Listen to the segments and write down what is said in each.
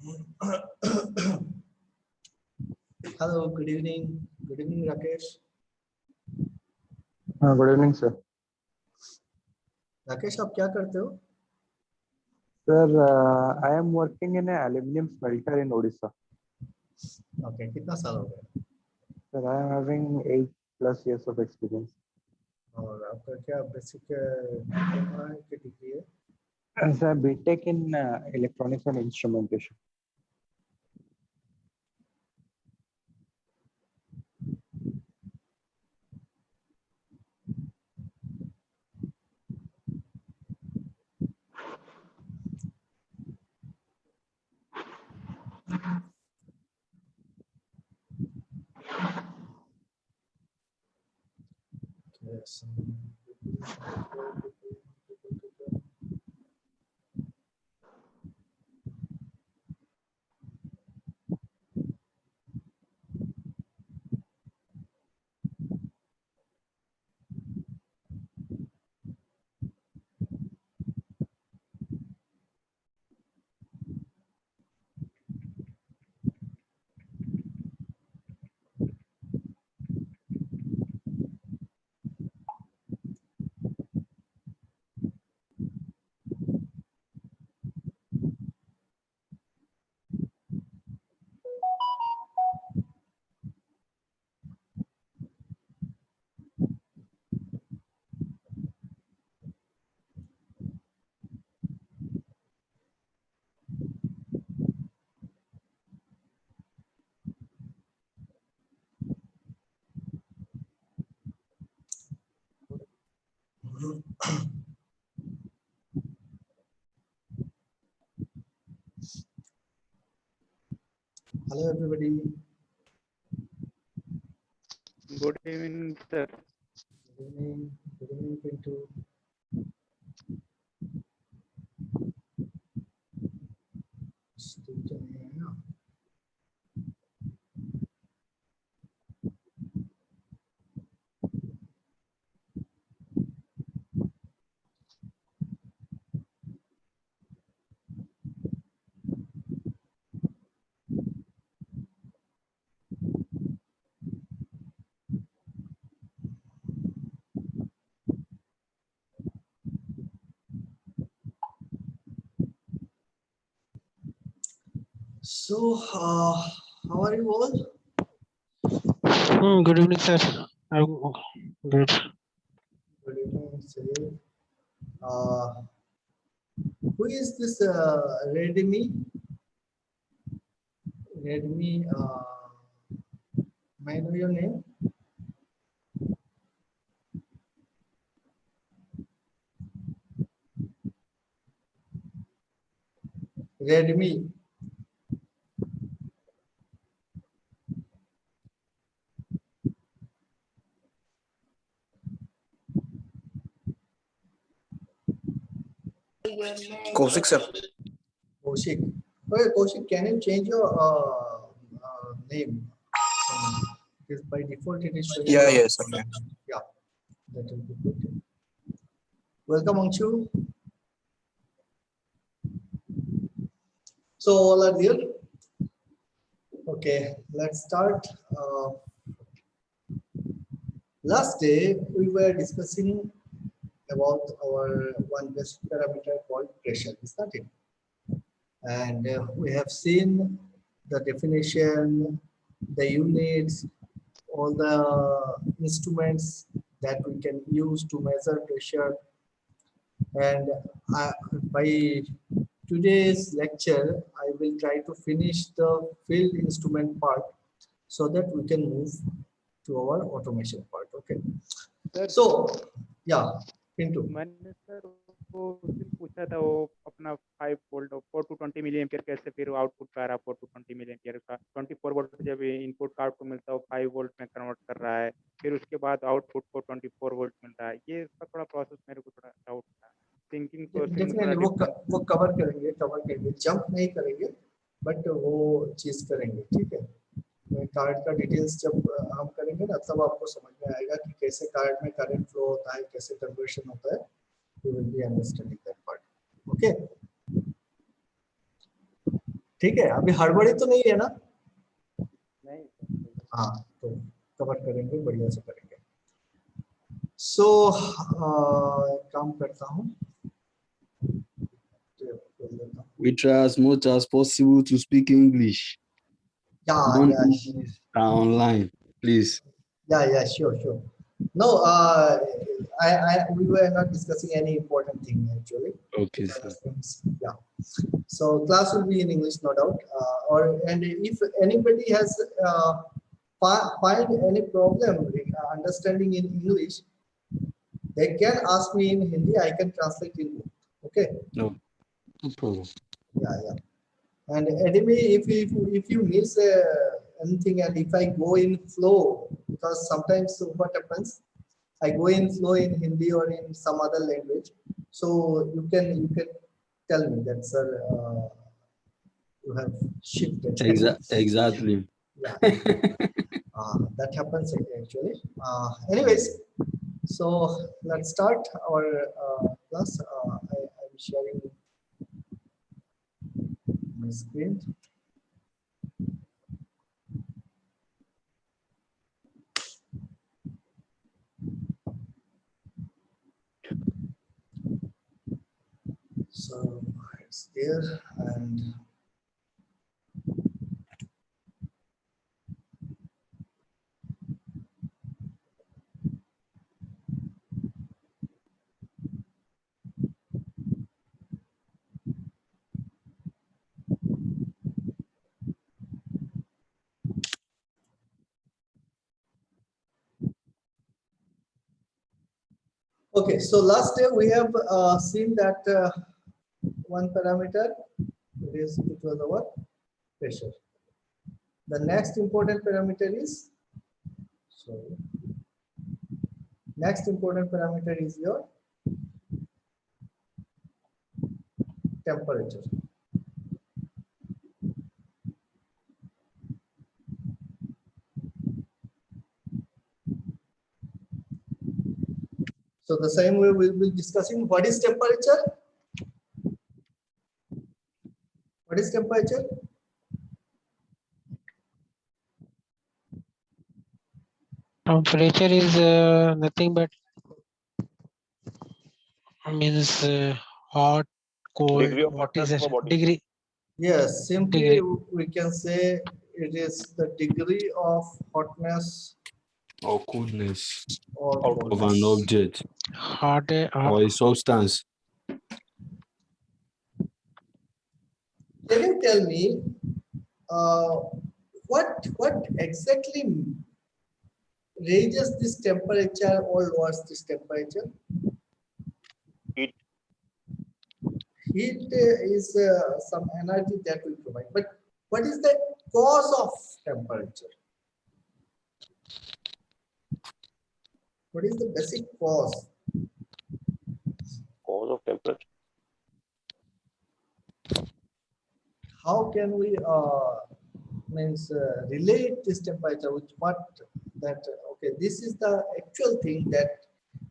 Hello, good evening. Good evening, Rakesh. Good evening, sir. Rakesh आप क्या करते हो? Sir, I am working in an aluminum smelter in Odisha. Okay, कितना साल हो गया? Sir, I am having 8+ years of experience. और आपका क्या बेसिक डिप्लोमा है कि डिग्री है? Sir, BTech in electronics and instrumentation. Yes. Hello, everybody. Good evening, sir. Good evening. Good evening, Pintu. ठीक है ना? So, how are you all? Good evening, sir. I'm good. Good evening, sir. Who is this Redmi? Redmi, may I know your name? Redmi. Kaushik sir. Kaushik. Okay, Kaushik, can you change your name? Because by default it is showing. Yeah, yes, sir. Yeah, that will be good. Welcome, Angshu. So all are there. Okay, let's start. Last day we were discussing about our one best parameter called pressure, is that it? And we have seen the definition, the units, all the instruments that we can use to measure pressure. And by today's lecture, I will try to finish the field instrument part so that we can move to our automation part. Okay. Sir, So, yeah, Pintu. मैंने sir वो उस दिन पूछा था वो अपना 5 volt 4 to 20 milli ampere कैसे फिर आउटपुट कर रहा है 4 to 20 मिली एम्पियर का 24 वोल्ट जब इनपुट का आउटपुट मिलता है वो 5 वोल्ट में कन्वर्ट कर रहा है फिर उसके बाद आउटपुट को 24 वोल्ट मिलता है ये इसका थोड़ा प्रोसेस मेरे को थोड़ा डाउट था थिंकिंग प्रोसेस डेफिनेटली वो कवर करेंगे जंप नहीं करेंगे बट वो चीज करेंगे ठीक है कार्ड का डिटेल्स जब हम करेंगे ना तब आपको समझ में आएगा कि कैसे कार्ड में करंट फ्लो होता है कैसे कन्वर्शन होता है you will be understanding that part okay ठीक है, अभी हड़बड़ी तो नहीं है ना? नहीं हाँ, तो कवर करेंगे, बढ़िया से करेंगे। सो काम करता हूँ। We try as much as possible to speak English. Don't use online, please. Yeah, sure. No, we were not discussing any important thing actually. Okay, sir. Yeah. So class will be in English, no doubt. And if anybody has find any problem understanding in English, they can ask me in Hindi. I can translate in both. Okay. No problem. Yeah. And enemy, if you miss anything, and if I go in flow, because sometimes what happens, I go in flow in Hindi or in some other language, so you can tell me that, sir, you have shifted. Exactly. Yeah. That happens actually. Anyways, so let's start our class. I'm sharing my screen. So it's there, and okay, so last day we have seen that one parameter it was our pressure. The next important parameter is your temperature. So the same way we will be discussing what is temperature. What is temperature? Temperature is nothing but means hot, cold. Degree of What is hotness it? of a body. Degree. Yes, simply Degree. we can say it is the degree of hotness Or coolness or Of of an coldness. object Hot. or a substance. Can you tell me what exactly raises this temperature or lowers this temperature? Heat. Heat is some energy that we provide, but what is the cause of temperature? What is the basic cause? Cause of temperature. How can we relate this temperature with what that okay, this is the actual thing that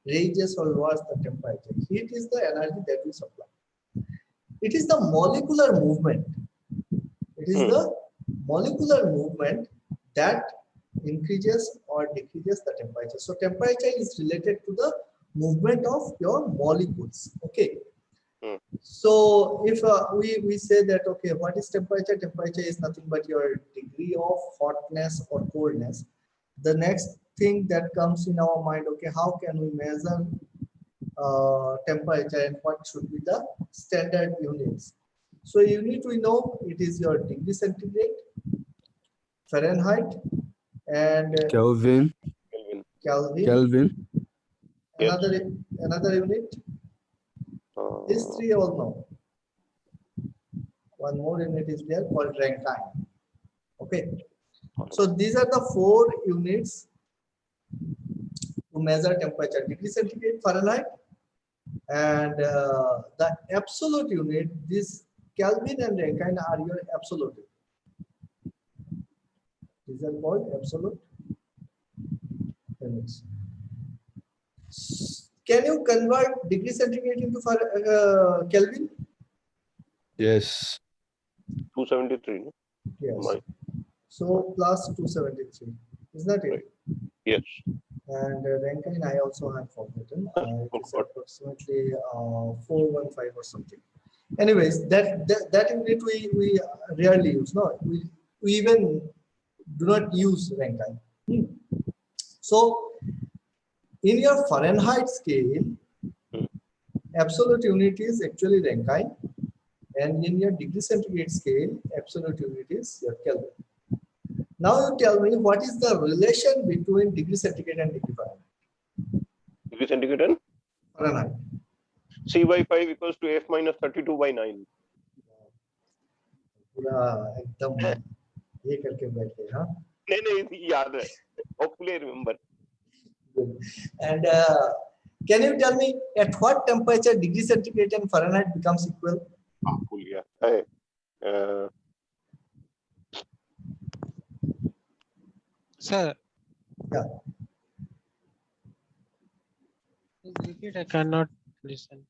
raises or lowers the temperature. Heat is the energy that we supply. It is the molecular movement. It is the molecular movement that increases or decreases the temperature. So temperature is related to the movement of your molecules. Okay. So if we say that, okay, what is temperature? Temperature is nothing but your degree of hotness or coldness. The next thing that comes in our mind, okay, how can we measure temperature and what should be the standard units? So unit we know it is your degree centigrade, Fahrenheit, and Kelvin. Kelvin. Yes. Another unit. These three all know. One more unit is there called Rankine. Okay. So these are the 4 units to measure temperature: degree centigrade, Fahrenheit, and the absolute unit. This Kelvin and Rankine are your absolute. These are called absolute units. Can you convert degree centigrade into Kelvin? Yes. 273. No? Yes. My- So plus 273. Is that it? Right. Yes. And Rankine I also have forgotten. It is Forgot. approximately 415 or something. Anyways, that unit we rarely use. No, we even do not use Rankine. So in your Fahrenheit scale, absolute unit is actually Rankine, and in your degree centigrade scale, absolute unit is your Kelvin. Now you tell me what is the relation between degree centigrade and degree Fahrenheit? Degree centigrade and Fahrenheit. C by 5 equals to F minus 32 by 9. पूरा एकदम ये करके बैठे हाँ. नहीं याद है. Hopefully I remember. Good. And can you tell me at what temperature degree centigrade and Fahrenheit becomes equal? Cool, yeah. Hey, Sir, Yeah. please repeat. I cannot listen.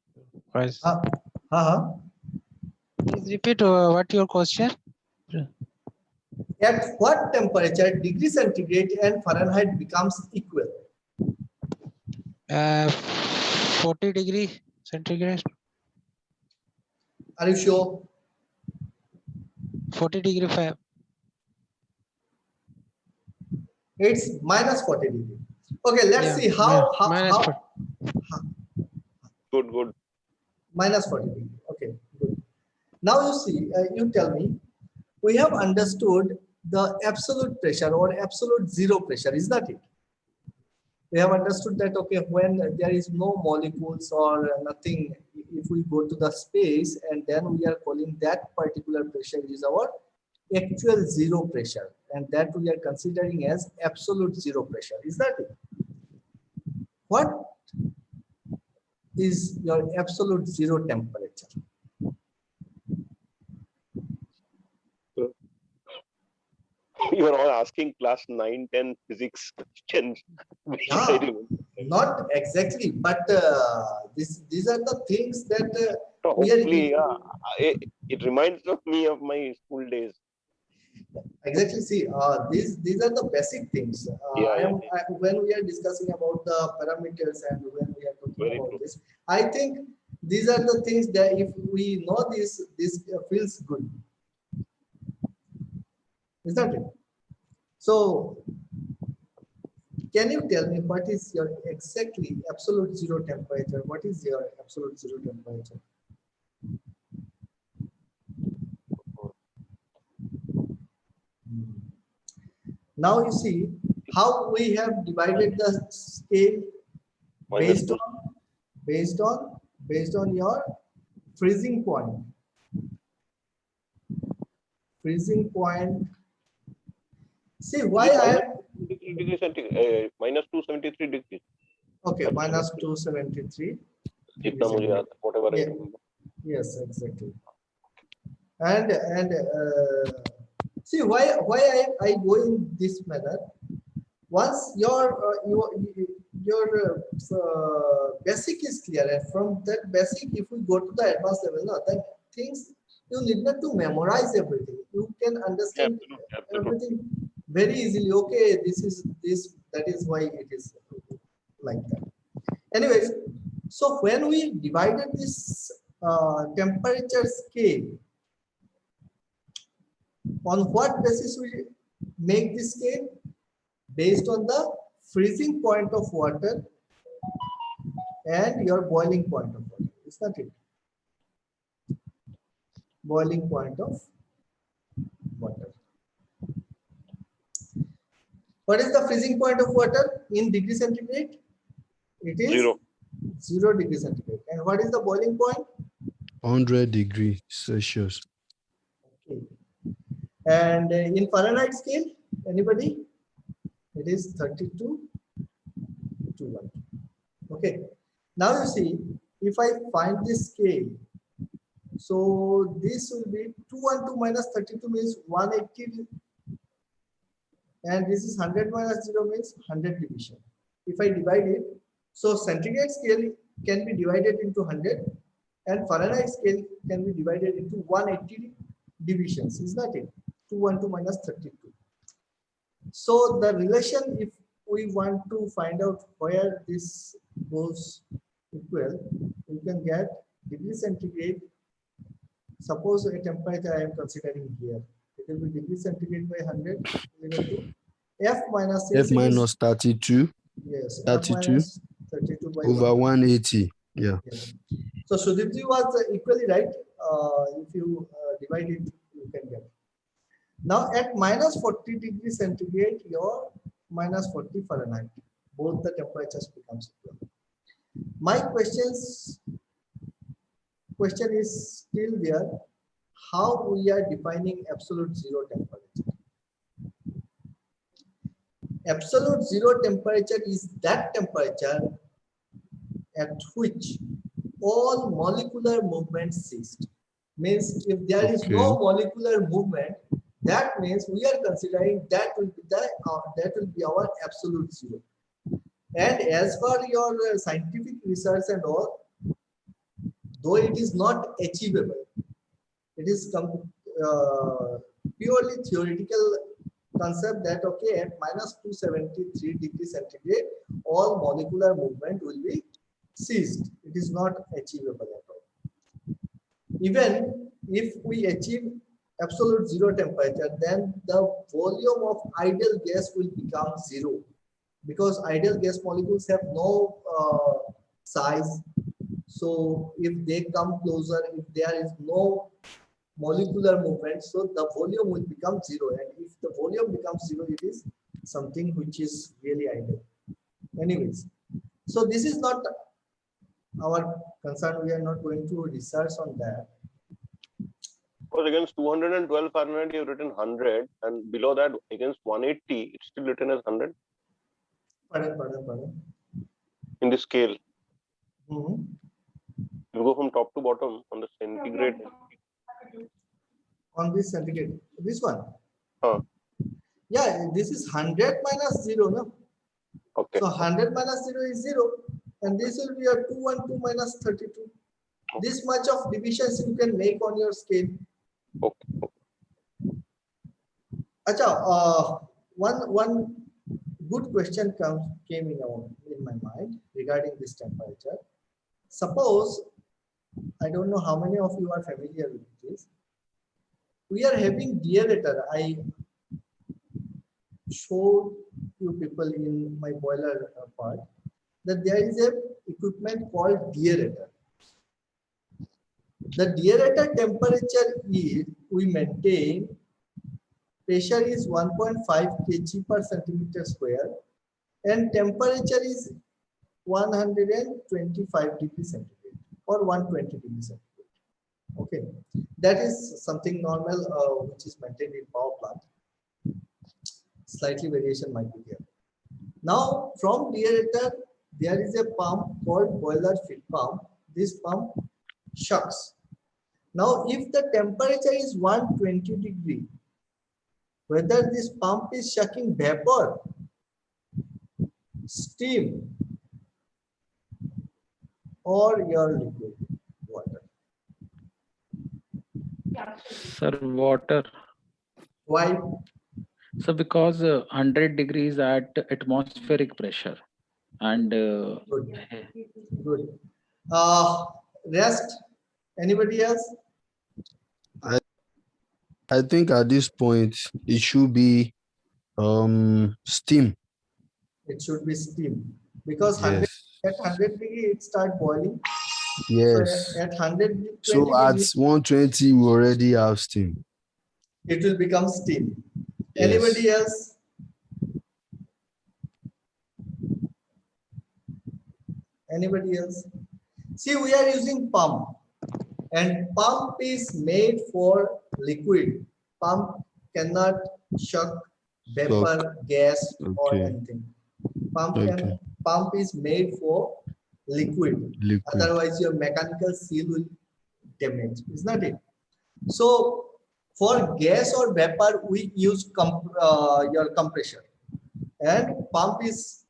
Voice. Please repeat what your question. At what temperature degree centigrade and Fahrenheit becomes equal? 40 degree centigrade. Are you sure? 40 degree 5. It's minus 40 degree. Okay, let's Yeah, see how minus how 40. good. minus 40 degree. Okay, good. Now you see, you tell me, we have understood the absolute pressure or absolute zero pressure. Is that it? We have understood that, okay, when there is no molecules or nothing, if we go to the space and then we are calling that particular pressure is our actual zero pressure, and that we are considering as absolute zero pressure. Is that it? What is your absolute zero temperature? You are all asking class 9, 10 physics questions. Which Yeah. I remember. Not exactly, but these are the things that So we are hopefully, yeah, it reminds of me of my school days. exactly. See, these are the basic things. Yeah, When we are discussing about the parameters and when we are talking Very about true. this, I think these are the things that if we know this feels good. Is that it? So, can you tell me what is your exactly absolute zero temperature? What is your absolute zero temperature? Now you see how we have divided the scale Minus based on your freezing point. Freezing point. See why I am degree centigrade, minus 273 degrees. okay, minus 273. Jitna mujhe yaad hai, whatever I Yeah. remember. Yes, exactly. And see why I go in this manner. Once your basic is clear, and from that basic, if we go to the advanced level, no, then things you need not to memorize everything. You can understand Absolutely. everything very easily. Okay, this is this. That is why it is like that. Anyways, so when we divided this temperature scale, on what basis we make this scale? Based on the freezing point of water and your boiling point of water. Is that it? Boiling point of water. What is the freezing point of water in degree centigrade? It is 0 degree centigrade. And what is the boiling point? 100 degrees Celsius. Okay. And in Fahrenheit scale, anybody? It is 32 to 1. Okay. Now you see, if I find this scale, so this will be 212 minus 32 means 180, and this is 100 minus 0 means 100 division. If I divide it, so centigrade scale can be divided into 100 and Fahrenheit scale can be divided into 180 divisions, is that it? 212 minus 32. So the relation, if we want to find out where this goes equal, we can get degree centigrade. Suppose a temperature I am considering here, it will be degree centigrade by 100 equal to F minus, F minus 32 yes, 32 F minus 32 by over 100. 180. Yeah. Yes. So Sudipji was equally right. If you divide it, you can get. Now at minus 40 degrees centigrade, your minus 40 Fahrenheit, both the temperatures becomes equal. My question is still there. How we are defining absolute zero temperature? Absolute zero temperature is that temperature at which all molecular movements ceased. Means if there is no molecular movement, that means we are considering that will be our absolute zero. And as for your scientific research and all, though it is not achievable, it is purely theoretical concept that okay, at minus 273 degrees centigrade, all molecular movement will be ceased. It is not achievable at all. Even if we achieve absolute zero temperature, then the volume of ideal gas will become zero, because ideal gas molecules have no size. So if they come closer, if there is no molecular movement, so the volume will become zero. And if the volume becomes zero, it is something which is really ideal. Anyways, so this is not our concern. We are not going to research on that. Because against 212 Fahrenheit, you've written 100, and below that, against 180, it's still written as 100. Pardon. In the scale. Mm-hmm. You go from top to bottom on the centigrade. On this centigrade, this one. Huh. Yeah, this is 100 minus 0, no? Okay. So 100 minus 0 is 0, and this will be a 212 minus 32. This much of divisions you can make on your scale. Okay. Acha, one good question came in my mind regarding this temperature. Suppose, I don't know how many of you are familiar with this. We are having deaerator. I showed you people in my boiler part that there is a equipment called deaerator. The deaerator temperature is, we maintain, pressure is 1.5 kg per centimeter square, and temperature is 125 degrees centigrade or 120 degrees centigrade. Okay, that is something normal which is maintained in power plant. Slightly variation might be there. Now from deaerator, there is a pump called boiler feed pump. This pump shucks. Now if the temperature is 120 degree, whether this pump is shucking vapor, steam, or your liquid water. Sir, water. Why? So because 100 degrees at atmospheric pressure, and Good. Rest. Anybody else? I think at this point it should be steam. It should be steam, because 100, at 100 degree it start boiling. Yes. So at 120 So at 120 we already have steam. it will become steam. Yes. Anybody else? Anybody else? See, we are using pump, and pump is made for liquid. Pump cannot shuck vapor, gas, or anything. Pump is made for liquid. Otherwise your mechanical seal will damage, is not it? So for gas or vapor we use your compressor, and pump is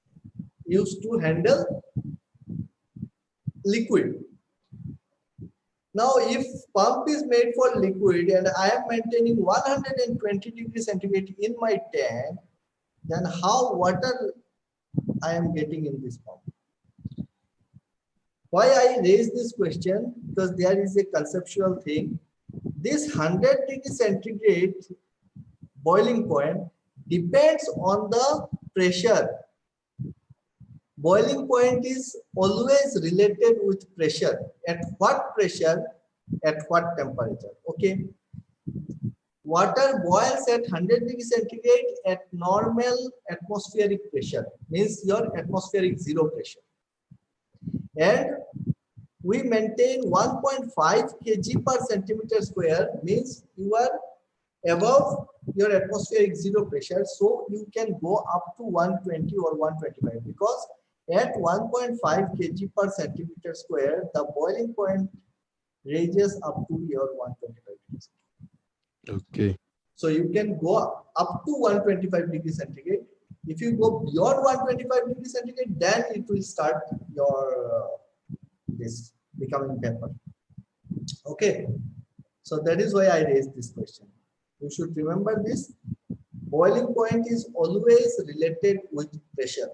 used to handle liquid. Now, if pump is made for liquid and I am maintaining 120 degrees centigrade in my tank, then how water I am getting in this pump? Why I raise this question? Because there is a conceptual thing. This 100 degrees centigrade boiling point depends on the pressure. Boiling point is always related with pressure. At what pressure, at what temperature? Okay. Water boils at 100 degrees centigrade at normal atmospheric pressure, means your atmospheric zero pressure. And we maintain 1.5 kg per centimeter square, means you are above your atmospheric zero pressure, so you can go up to 120 or 125, because at 1.5 kg per centimeter square, the boiling point ranges up to your 125 degrees. Okay. So you can go up to 125 degrees centigrade. If you go beyond 125 degrees centigrade, then it will start your this becoming vapor. Okay. So that is why I raised this question. You should remember this. Boiling point is always related with pressure.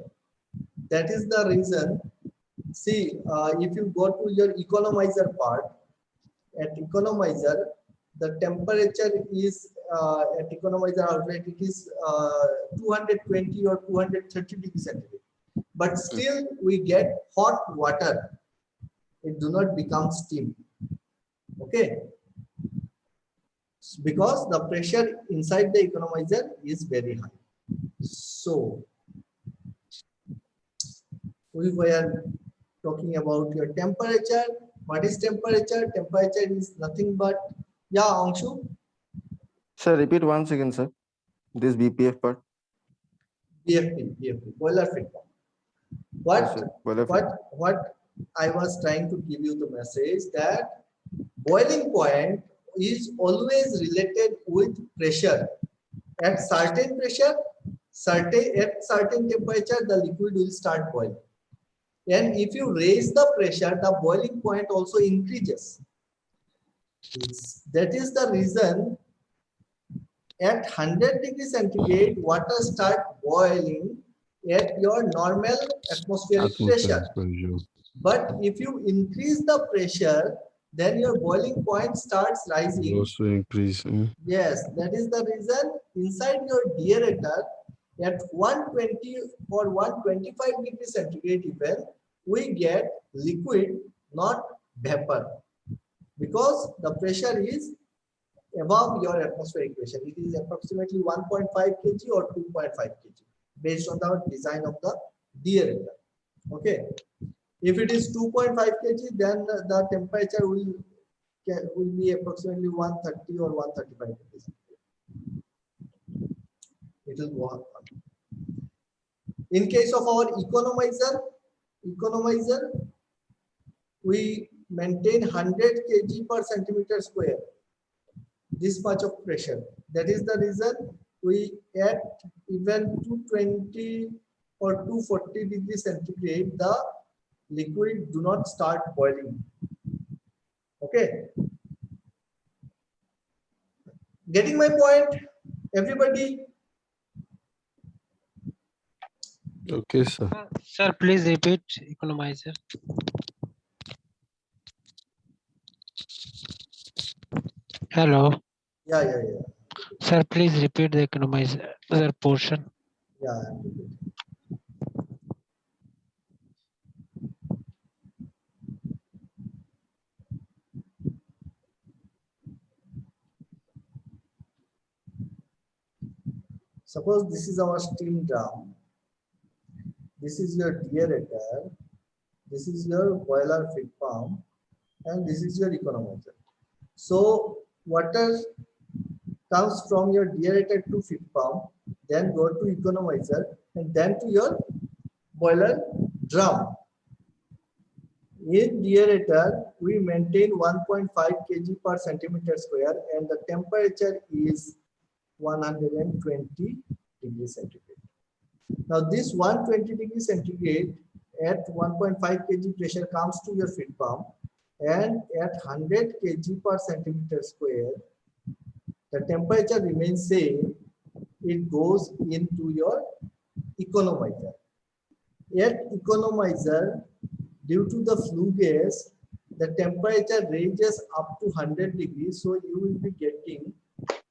That is the reason. See, if you go to your economizer part, at economizer, the temperature is at economizer outlet, it is 220 or 230 degrees centigrade. But still we get hot water. It do not become steam. Okay. Because the pressure inside the economizer is very high. So we were talking about your temperature. What is temperature? Temperature is nothing but, yeah, Anshu? Sir, repeat once again, sir. This BPF part. BFP, boiler feed pump. Yes, sir. Boiler feed. What I was trying to give you the message that boiling point is always related with pressure. At certain pressure, at certain temperature, the liquid will start boiling. And if you raise the pressure, the boiling point also increases. That is the reason at 100 degrees centigrade, water start boiling at your normal atmospheric pressure. But if you increase the pressure, then your boiling point starts rising. Also increase. Yes, that is the reason inside your deaerator at 120 or 125 degrees centigrade even, we get liquid, not vapor, because the pressure is above your atmospheric pressure. It is approximately 1.5 kg or 2.5 kg based on the design of the deaerator. Okay. If it is 2.5 kg, then the temperature will be approximately 130 or 135 degrees. It will go up. In case of our economizer, we maintain 100 kg per centimeter square. This much of pressure. That is the reason we at even 220 or 240 degrees centigrade, the liquid do not start boiling. Okay. Getting my point, everybody? Okay, sir. Sir, please repeat economizer. Hello. Yeah. Sir, please repeat the economizer portion. Yeah. Suppose this is our steam drum. This is your deaerator. This is your boiler feed pump, and this is your economizer. So water comes from your deaerator to feed pump, then go to economizer, and then to your boiler drum. In deaerator, we maintain 1.5 kg per centimeter square, and the temperature is 120 degrees centigrade. Now this 120 degrees centigrade at 1.5 kg pressure comes to your feed pump, and at 100 kg per centimeter square, the temperature remains same. It goes into your economizer. At economizer, due to the flue gas, the temperature ranges up to 100 degrees. So you will be getting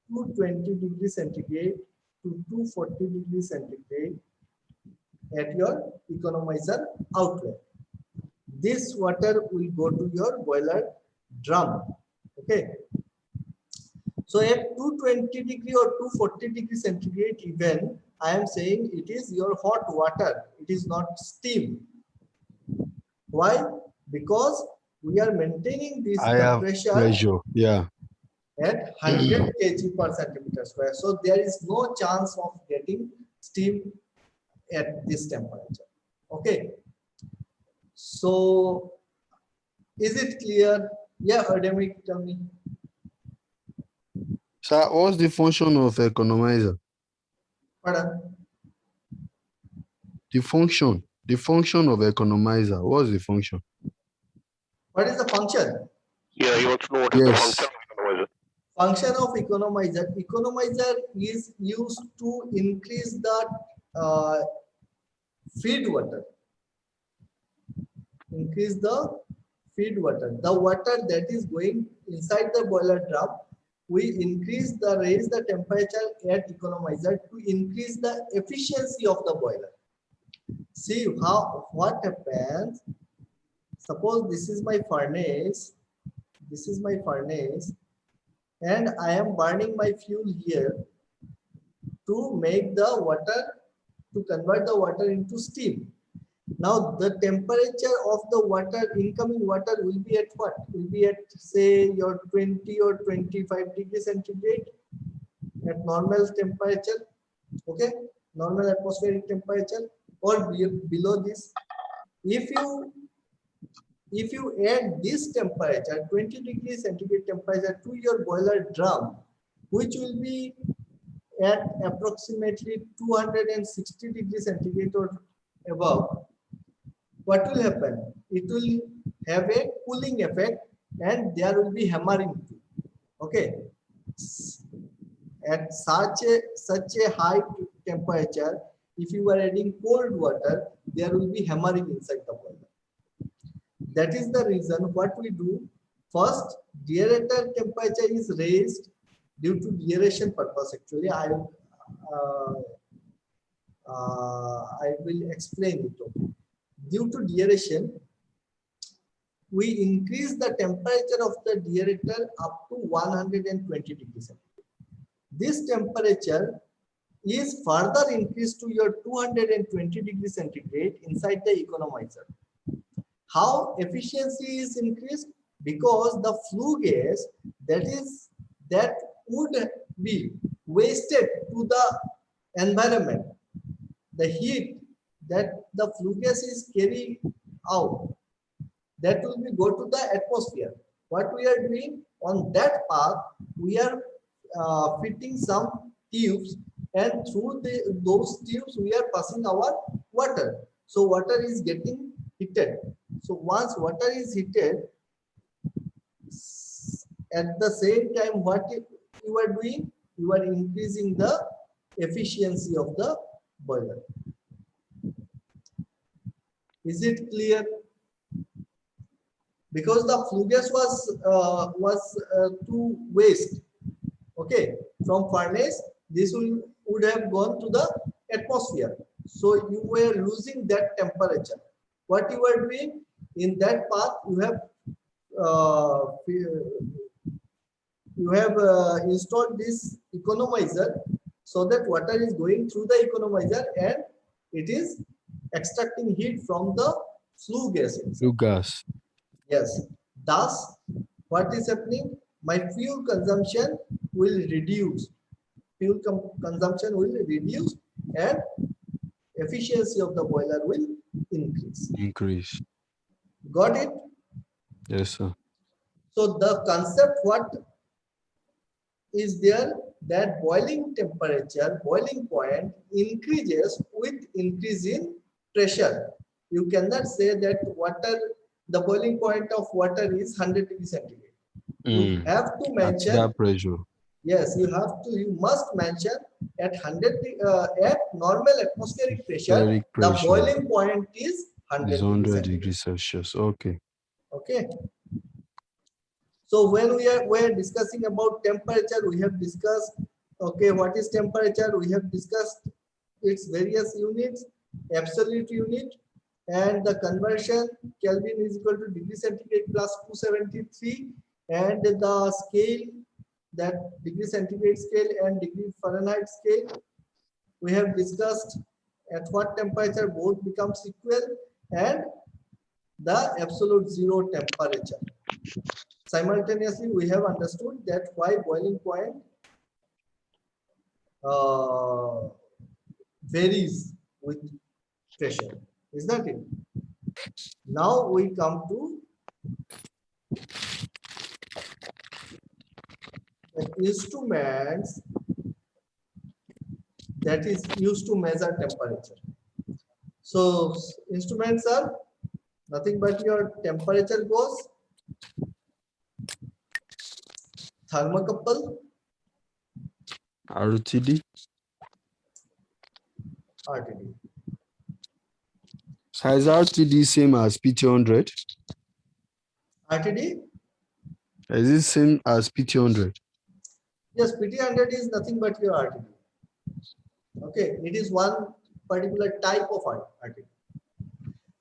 220 degrees centigrade to 240 degrees centigrade at your economizer outlet. This water will go to your boiler drum. Okay. So at 220 degree or 240 degree centigrade, even I am saying it is your hot water. It is not steam. Why? Because we are maintaining this I the have pressure. Yeah. at 100 kg per centimeter square. So there is no chance of getting steam at this temperature. Okay. So is it clear? Yeah, Erdemir, tell me. Sir, what's the function of economizer? Pardon? The function of economizer. What's the function? What is the function? Yeah, he wants to know what is the Yes. function of economizer. Function of economizer. Economizer is used to increase the feed water. Increase the feed water. The water that is going inside the boiler drum, we raise the temperature at economizer to increase the efficiency of the boiler. See what happens. Suppose this is my furnace. This is my furnace, and I am burning my fuel here to make the water, to convert the water into steam. Now the temperature of the water, incoming water, will be at what? Will be at, say, your 20 or 25 degrees centigrade at normal temperature. Okay, normal atmospheric temperature, or below this. If you add this temperature, 20 degrees centigrade temperature, to your boiler drum, which will be at approximately 260 degrees centigrade or above, what will happen? It will have a cooling effect, and there will be hammering too. Okay. At such a high temperature, if you are adding cold water, there will be hammering inside the boiler. That is the reason what we do. First, deaerator temperature is raised due to deaeration purpose. Actually, I will explain it. Okay. Due to deaeration, we increase the temperature of the deaerator up to 120 degrees centigrade. This temperature is further increased to your 220 degrees centigrade inside the economizer. How efficiency is increased? Because the flue gas that would be wasted to the environment, the heat that the flue gas is carrying out, that will be go to the atmosphere. What we are doing on that path, we are fitting some tubes, and through those tubes we are passing our water. So water is getting heated. So once water is heated, at the same time, what you are doing? You are increasing the efficiency of the boiler. Is it clear? Because the flue gas was to waste. Okay, from furnace, this would have gone to the atmosphere. So you were losing that temperature. What you are doing in that path, you have installed this economizer, so that water is going through the economizer and it is extracting heat from the flue gas. Flue gas. Yes. Thus, what is happening? My fuel consumption will reduce. Fuel consumption will reduce, and efficiency of the boiler will increase. Increase. Got it? Yes, sir. So the concept what is there, that boiling temperature, boiling point increases with increase in pressure. You cannot say that water the boiling point of water is 100 degrees centigrade. You Mm. have to At mention, that pressure. yes, you must mention at 100 at normal atmospheric pressure, Atmospheric the pressure boiling point is 100 is degrees 100 centigrade. degrees Celsius. Okay. Okay. So when we're discussing about temperature, we have discussed, okay, what is temperature? We have discussed its various units, absolute unit, and the conversion. Kelvin is equal to degree centigrade plus 273, and the scale, that degree centigrade scale and degree Fahrenheit scale. We have discussed at what temperature both becomes equal, and the absolute zero temperature. Simultaneously, we have understood that why boiling point varies with pressure. Is that it? Now we come to the instruments that is used to measure temperature. So instruments are nothing but your temperature gauge, thermocouple, RTD. RTD. So is RTD same as PT100? RTD, Is it same as PT100? yes, PT100 is nothing but your RTD. Okay, it is one particular type of RTD.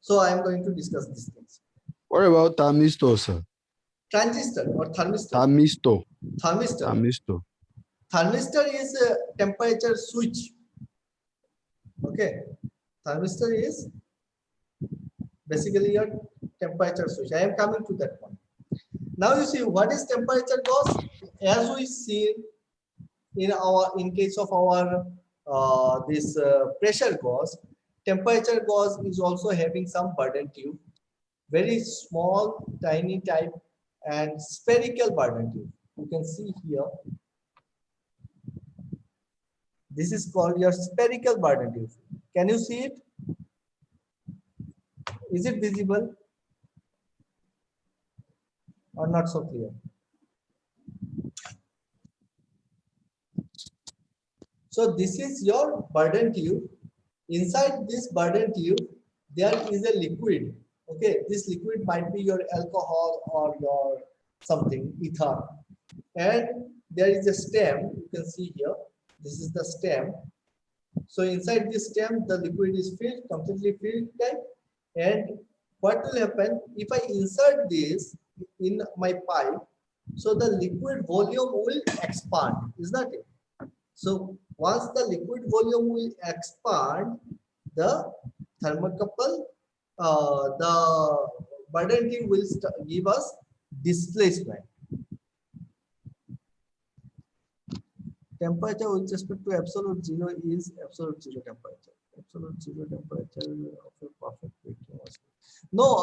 So I am going to discuss these things. What about thermistor, sir? Transistor or thermistor. Thermistor. Thermistor. Thermistor. Thermistor is a temperature switch. Okay, thermistor is basically your temperature switch. I am coming to that one. Now you see what is temperature gauge. As we see in case of our pressure gauge, temperature gauge is also having some Bourdon tube, very small, tiny type, and spherical Bourdon tube. You can see here. This is called your spherical Bourdon tube. Can you see it? Is it visible or not so clear? So this is your Bourdon tube. Inside this Bourdon tube, there is a liquid. Okay, this liquid might be your alcohol or your something, ether. And there is a stem. You can see here. This is the stem. So inside this stem, the liquid is filled, completely filled type. And what will happen if I insert this in my pipe? So the liquid volume will expand, is that it? So once the liquid volume will expand, the thermocouple, the Bourdon tube will give us displacement. Temperature with respect to absolute zero is absolute zero temperature. Absolute zero temperature of a perfect vacuum. No,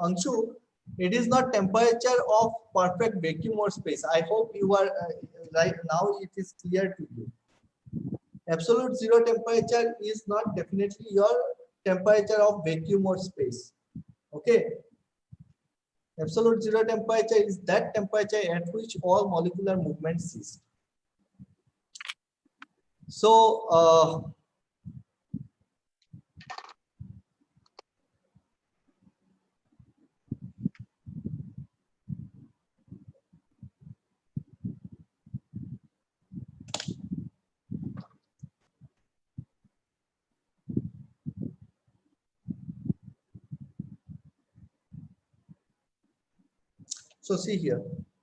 Anshu, it is not temperature of perfect vacuum or space. I hope you are right now. It is clear to you. Absolute zero temperature is not definitely your temperature of vacuum or space. Okay. Absolute zero temperature is that temperature at which all molecular movements cease. So, so see here,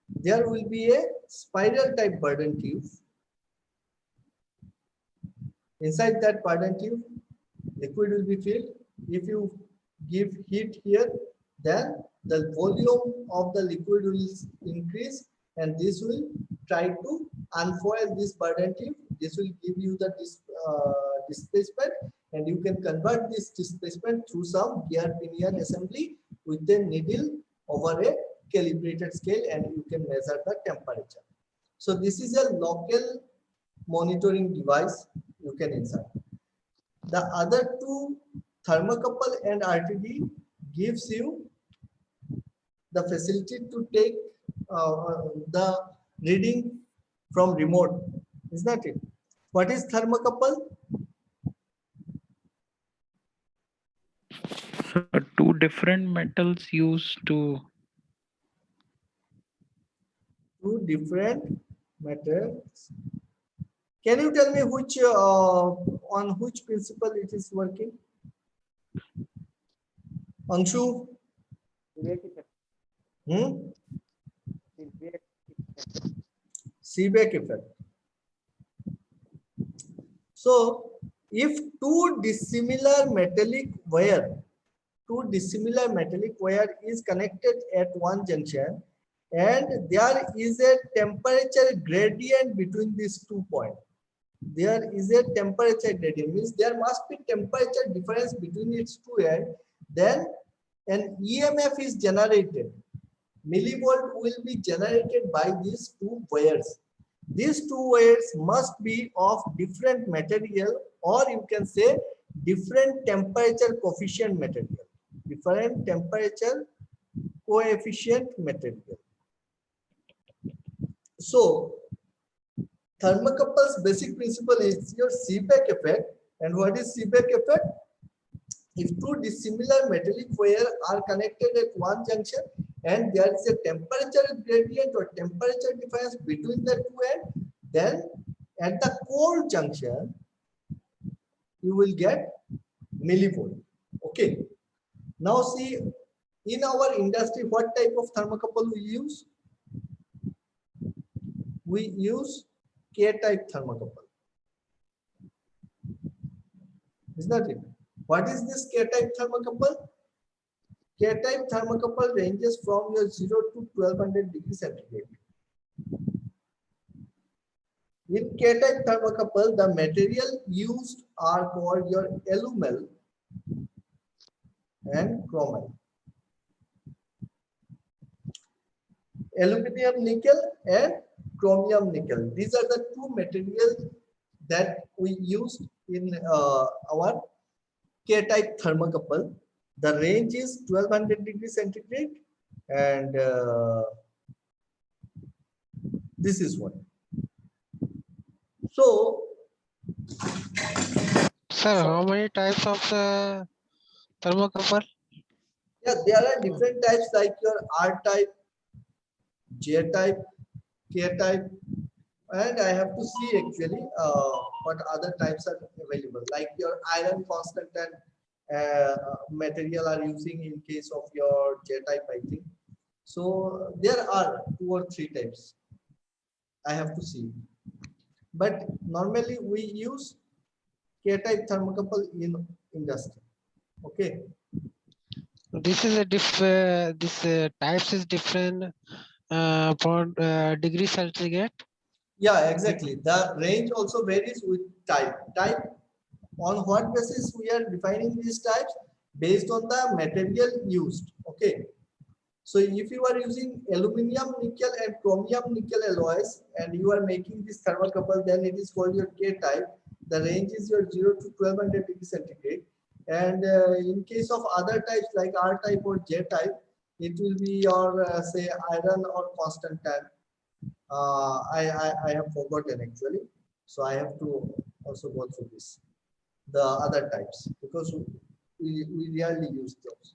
there will be a spiral type Bourdon tube. Inside that Bourdon tube, liquid will be filled. If you give heat here, then the volume of the liquid will increase, and this will try to unfold this Bourdon tube. This will give you the displacement, and you can convert this displacement through some gear pinion assembly with a needle over a calibrated scale, and you can measure the temperature. So this is a local monitoring device you can insert. The other two, thermocouple and RTD, gives you the facility to take the reading from remote, is that it? What is thermocouple? So two different metals used to. Two different methods. Can you tell me which on which principle it is working? Anshu? Seebeck effect. So, if two dissimilar metallic wire is connected at one junction, and there is a temperature gradient between these 2 points. There is a temperature gradient, means there must be temperature difference between its two ends. Then an EMF is generated. Millivolt will be generated by these two wires. These two wires must be of different material, or you can say different temperature coefficient material. Different temperature coefficient material. So, thermocouple's basic principle is your Seebeck effect. And what is Seebeck effect? If two dissimilar metallic wires are connected at one junction and there is a temperature gradient or temperature difference between the two ends, then at the cold junction, you will get millivolt. Okay. Now see, in our industry, what type of thermocouple we use? We use K-type thermocouple. Is that it? What is this K-type thermocouple? K-type thermocouple ranges from your 0 to 1200 degrees centigrade. In K-type thermocouple, the material used are called your alumel and chromel. Aluminium nickel and chromium nickel. These are the two materials that we use in our K-type thermocouple. The range is 1200 degrees centigrade, and this is one. So, Sir, how many types of thermocouple? yeah, there are different types like your R-type, J-type, K-type, and I have to see actually what other types are available, like your iron constant and material are using in case of your J-type, I think. So there are 2 or 3 types. I have to see. But normally we use K-type thermocouple in industry. Okay. This is a types is different for degree centigrade. Yeah, exactly. The range also varies with type. Type, on what basis we are defining these types? Based on the material used. Okay. So if you are using aluminum nickel and chromium nickel alloys and you are making this thermocouple, then it is called your K type. The range is your 0 to 1200 degrees centigrade. And in case of other types like R type or J type, it will be your say iron or constant tan. I have forgotten actually, so I have to also go through this, the other types, because we rarely use those.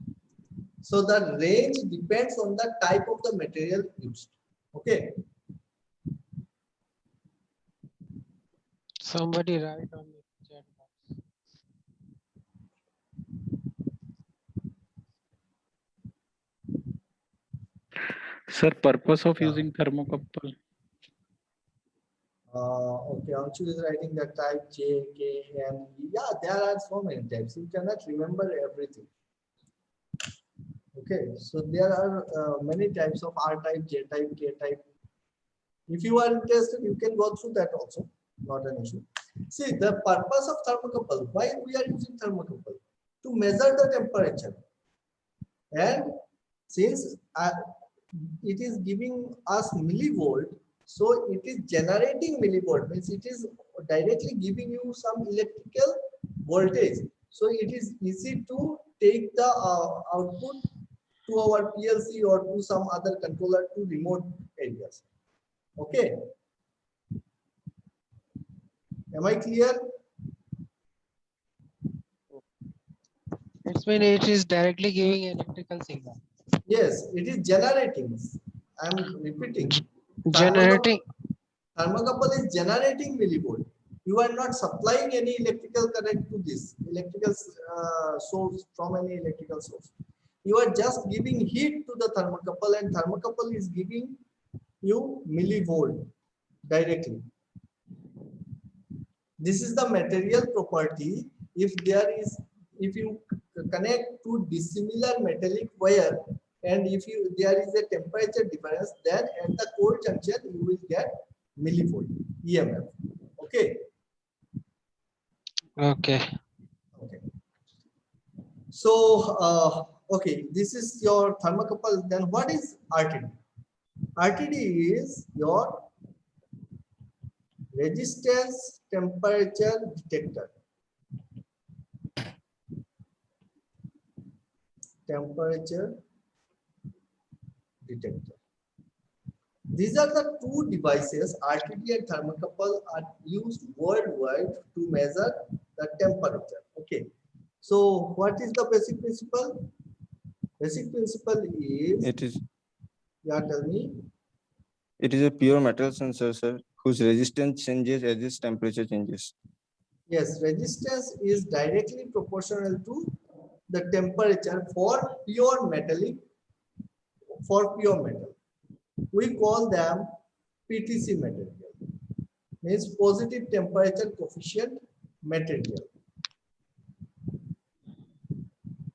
So the range depends on the type of the material used. Okay. Somebody write on the chat box. Sir, purpose of using thermocouple. Okay, Anshu is writing the type J, K, M, E. Yeah, there are so many types. You cannot remember everything. Okay, so there are many types of R type, J type, K type. If you are interested, you can go through that also. Not an issue. See, the purpose of thermocouple, why we are using thermocouple? To measure the temperature. And since it is giving us millivolt, so it is generating millivolt, means it is directly giving you some electrical voltage. So it is easy to take the output to our PLC or to some other controller to remote areas. Okay. Am I clear? It's mean it is directly giving electrical signal. Yes, it is generating. I am repeating. Generating. Thermocouple is generating millivolt. You are not supplying any electrical current to this electrical source from any electrical source. You are just giving heat to the thermocouple, and thermocouple is giving you millivolt directly. This is the material property. If you connect two dissimilar metallic wire, and if there is a temperature difference, then at the core junction you will get millivolt EMF. Okay. Okay. Okay. So okay, this is your thermocouple. Then what is RTD? RTD is your resistance temperature detector. Temperature detector. These are the two devices, RTD and thermocouple, are used worldwide to measure the temperature. Okay. So what is the basic principle? Basic principle is, It is yeah, tell me. it is a pure metal sensor, sir, whose resistance changes as its temperature changes. Yes, resistance is directly proportional to the temperature for pure metallic, for pure metal. We call them PTC material, means positive temperature coefficient material.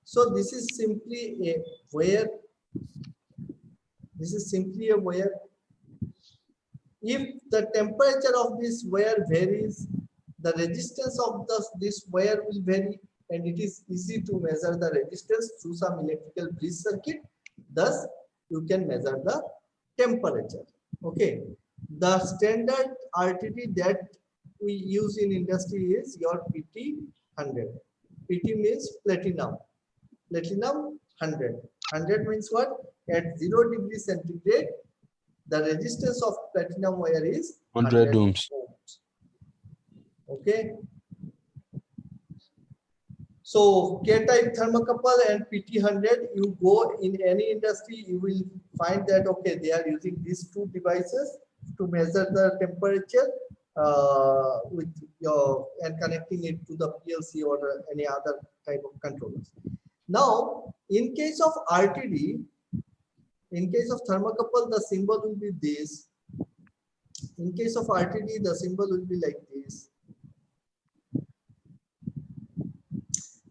So this is simply a wire. This is simply a wire. If the temperature of this wire varies, the resistance of this wire will vary, and it is easy to measure the resistance through some electrical bridge circuit. Thus, you can measure the temperature. Okay. The standard RTD that we use in industry is your PT100. PT means platinum. Platinum 100. 100 means what? At 0 degrees centigrade, the resistance of platinum wire is 100 ohms. Okay. So K-type thermocouple and PT100, you go in any industry, you will find that, okay, they are using these two devices to measure the temperature with your, and connecting it to the PLC or any other type of controllers. Now, in case of RTD, in case of thermocouple, the symbol will be this. In case of RTD, the symbol will be like this.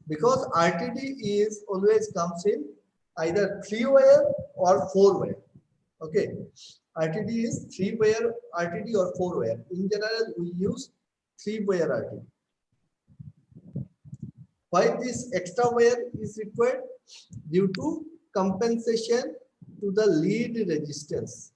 Because RTD is always comes in either 3-wire or 4-wire. Okay, RTD is 3-wire RTD or 4-wire. In general, we use 3-wire RTD. Why this extra wire is required? Due to compensation to the lead resistance.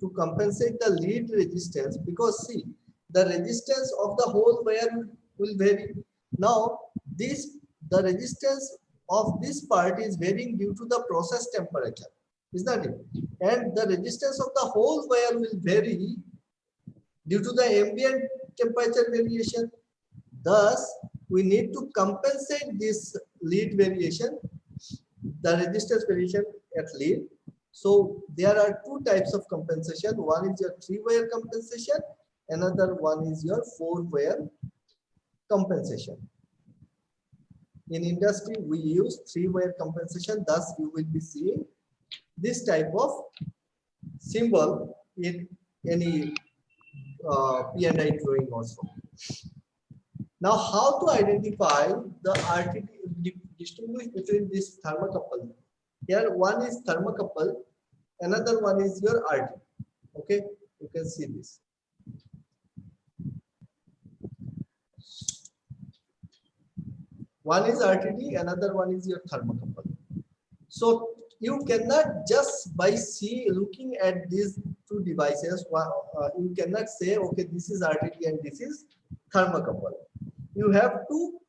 To compensate the lead resistance, because see, the resistance of the whole wire will vary. Now, the resistance of this part is varying due to the process temperature, is that it? And the resistance of the whole wire will vary due to the ambient temperature variation. Thus, we need to compensate this lead variation, the resistance variation at lead. So there are two types of compensation. One is your 3-wire compensation, another one is your 4-wire compensation. In industry, we use 3-wire compensation. Thus, you will be seeing this type of symbol in any P&I drawing also. Now, how to identify the RTD, distinguish between this thermocouple? Here, one is thermocouple, another one is your RTD. Okay, you can see this. One is RTD, another one is your thermocouple. So you cannot just by looking at these two devices, you cannot say, okay, this is RTD and this is thermocouple. You have to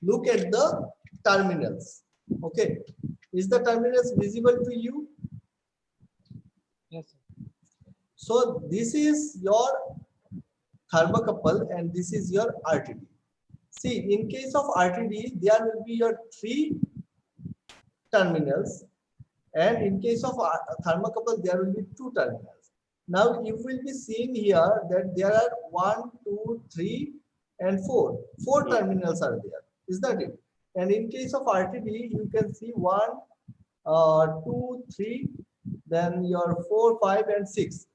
look at the terminals. Okay, Is the terminus visible to you? Yes, sir. So this is your thermocouple and this is your RTD. See, in case of RTD, there will be your 3 terminals, and in case of thermocouple, there will be 2 terminals. Now you will be seeing here that there are 1, 2, 3, and 4. 4 terminals are there. Is that it? And in case of RTD, you can see 1, 2, 3, then your 4, 5, and 6.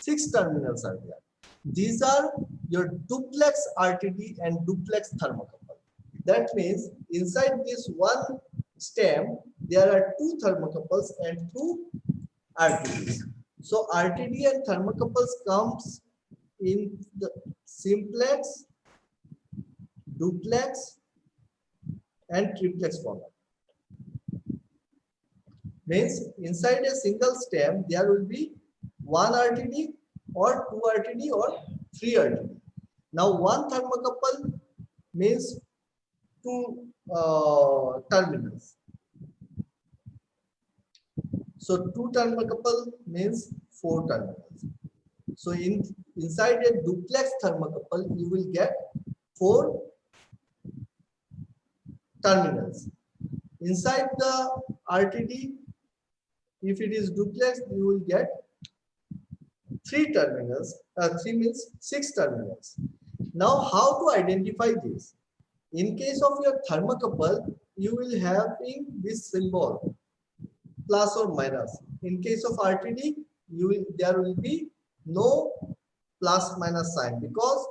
6 terminals are there. These are your duplex RTD and duplex thermocouple. That means inside this one stem, there are 2 thermocouples and 2 RTDs. So RTD and thermocouples comes in the simplex, duplex, and triplex format. Means inside a single stem, there will be 1 RTD or 2 RTD or 3 RTD. Now one thermocouple means 2 terminals. So 2 thermocouple means 4 terminals. So inside a duplex thermocouple, you will get 4 terminals. Inside the RTD, if it is duplex, you will get 3 terminals. 3 means 6 terminals. Now, how to identify this? In case of your thermocouple, you will have this symbol, plus or minus. In case of RTD, there will be no plus minus sign because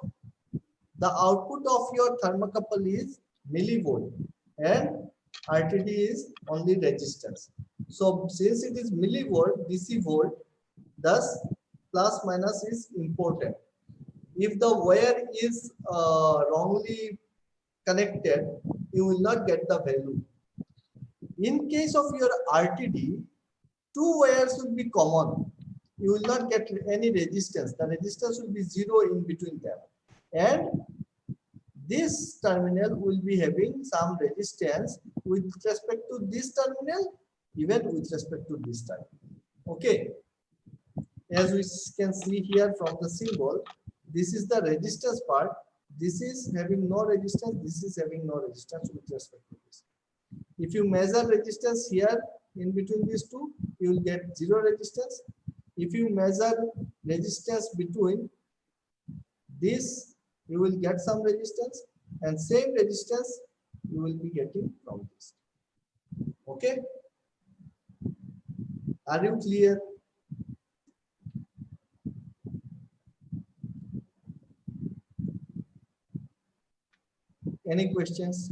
the output of your thermocouple is millivolt and RTD is only resistance. So since it is millivolt, DC volt, thus plus minus is important. If the wire is wrongly connected, you will not get the value. In case of your RTD, 2 wires will be common. You will not get any resistance. The resistance will be 0 in between them. And this terminal will be having some resistance with respect to this terminal, even with respect to this terminal. Okay. As we can see here from the symbol, this is the resistance part. This is having no resistance. This is having no resistance with respect to this. If you measure resistance here in between these two, you will get 0 resistance. If you measure resistance between this, you will get some resistance, and same resistance you will be getting from this. Okay? Are you clear? Any questions?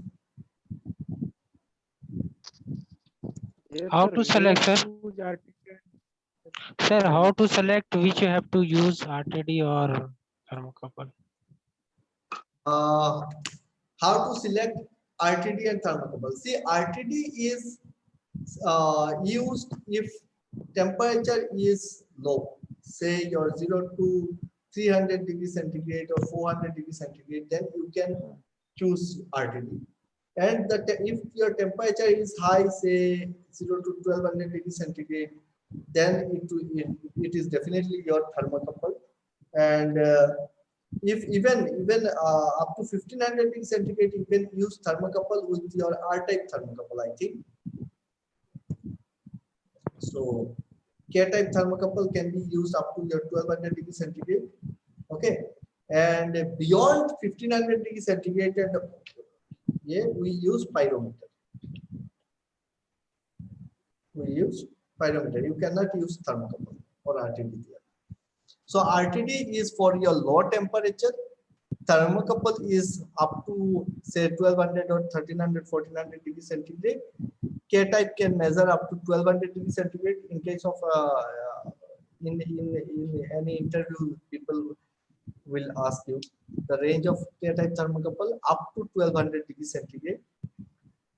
Yes, How sir. to select, sir? Use RTD. Sir, how to select which you have to use RTD or thermocouple? How to select RTD and thermocouple? See, RTD is used if temperature is low, say your 0 to 300 degrees centigrade or 400 degrees centigrade, then you can choose RTD. And if your temperature is high, say 0 to 1200 degrees centigrade, then it is definitely your thermocouple. And if even up to 1500 degrees centigrade, you can use thermocouple with your R-type thermocouple, I think. So K-type thermocouple can be used up to your 1200 degrees centigrade. Okay, and beyond 1500 degrees centigrade, and yeah, we use pyrometer. We use pyrometer. You cannot use thermocouple or RTD there. So RTD is for your low temperature. Thermocouple is up to say 1200 or 1300, 1400 degrees centigrade. K-type can measure up to 1200 degrees centigrade. In case of in any interview, people will ask you the range of K-type thermocouple up to 1200 degrees centigrade,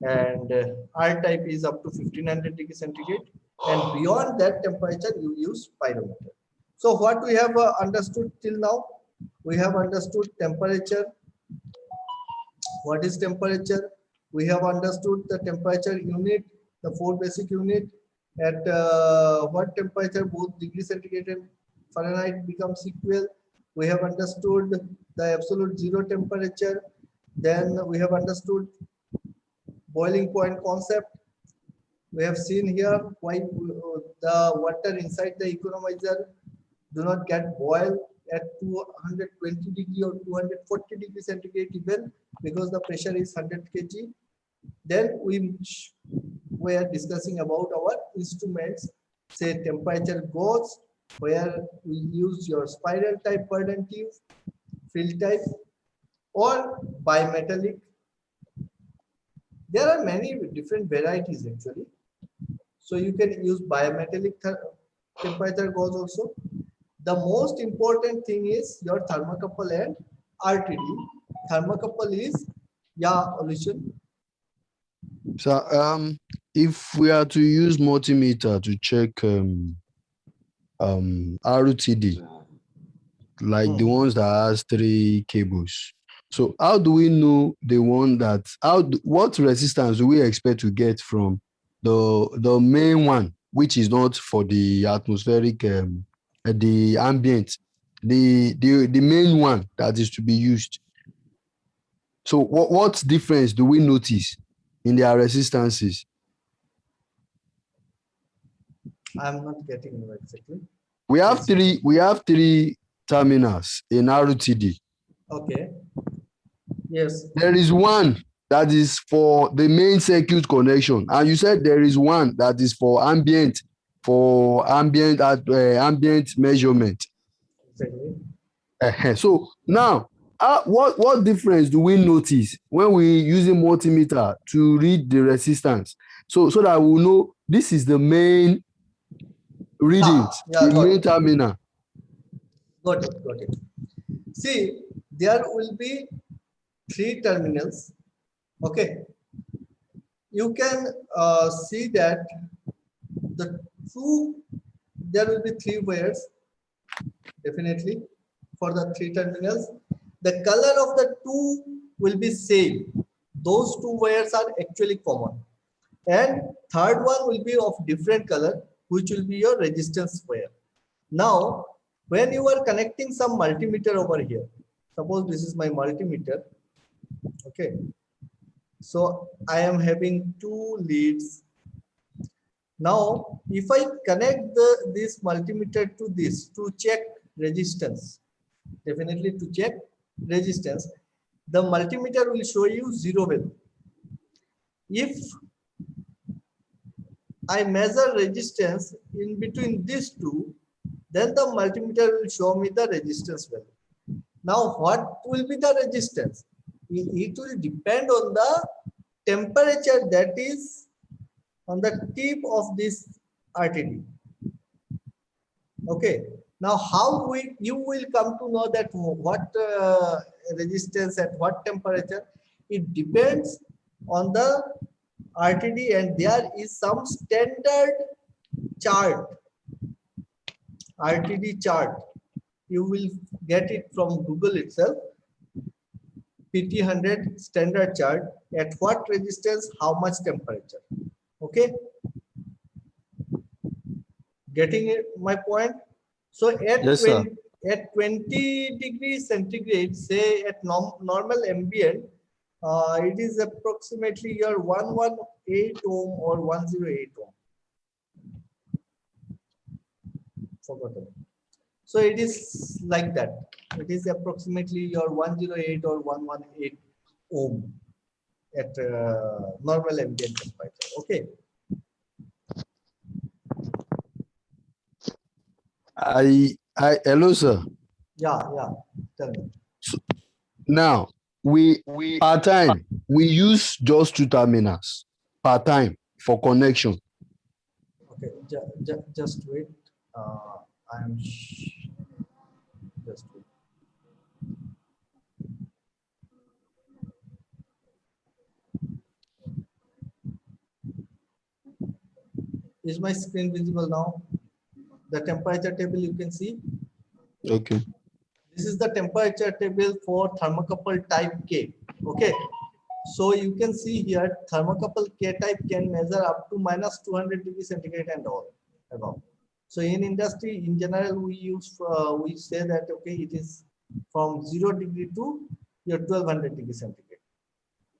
and R-type is up to 1500 degrees centigrade, and beyond that temperature you use pyrometer. So what we have understood till now, we have understood temperature. What is temperature? We have understood the temperature unit the 4 basic unit. At what temperature both degree centigrade and Fahrenheit becomes equal. We have understood the absolute zero temperature. Then we have understood boiling point concept. We have seen here why the water inside the economizer do not get boiled at 220 degree or 240 degree centigrade even, because the pressure is 100 kg. Then we were discussing about our instruments, say temperature gauge, where we use your spiral type Burden tube, field type, or bimetallic. There are many different varieties actually. So you can use bimetallic temperature gauge also. The most important thing is your thermocouple and RTD. Thermocouple is, yeah, Olusegun. So if we are to use multimeter to check RTD, like the ones that has 3 cables, so how do we know the one that what resistance do we expect to get from the main one, which is not for the atmospheric the ambient, the main one that is to be used? So what difference do we notice in their resistances? I'm not getting you exactly. We have three terminals in RTD. Okay. Yes. There is one that is for the main circuit connection, and you said there is one that is for ambient measurement. Exactly. So now, what difference do we notice when we using multimeter to read the resistance? So that we know this is the main readings, the main terminal. Got it. See, there will be 3 terminals. Okay. You can see that there will be 3 wires definitely for the 3 terminals. The color of the 2 will be same. Those 2 wires are actually common. And third one will be of different color, which will be your resistance wire. Now, when you are connecting some multimeter over here, suppose this is my multimeter. Okay. So I am having 2 leads. Now, if I connect this multimeter to this to check resistance, definitely to check resistance, the multimeter will show you 0 value. If I measure resistance in between these 2, then the multimeter will show me the resistance value. Now, what will be the resistance? It will depend on the temperature that is on the tip of this RTD. Okay. Now, how you will come to know that what resistance at what temperature? It depends on the RTD, and there is some standard chart, RTD chart. You will get it from Google itself. PT100 standard chart, at what resistance, how much temperature. Okay. Getting it, my point? So at, Yes, sir. at 20 degrees centigrade, say at normal ambient, it is approximately your 118 ohm or 108 ohm. Forgotten. So it is like that. It is approximately your 108 or 118 ohm at normal ambient temperature. Okay. Hello, sir. Yeah. Tell me. So now we per time we use just 2 terminals per time for connection. Okay, just wait. I am just wait. Is my screen visible now? The temperature table you can see. Okay. This is the temperature table for thermocouple type K. Okay. So you can see here thermocouple K type can measure up to minus 200 degrees centigrade and all above. So in industry in general we say that okay it is from 0 degree to your 1200 degrees centigrade.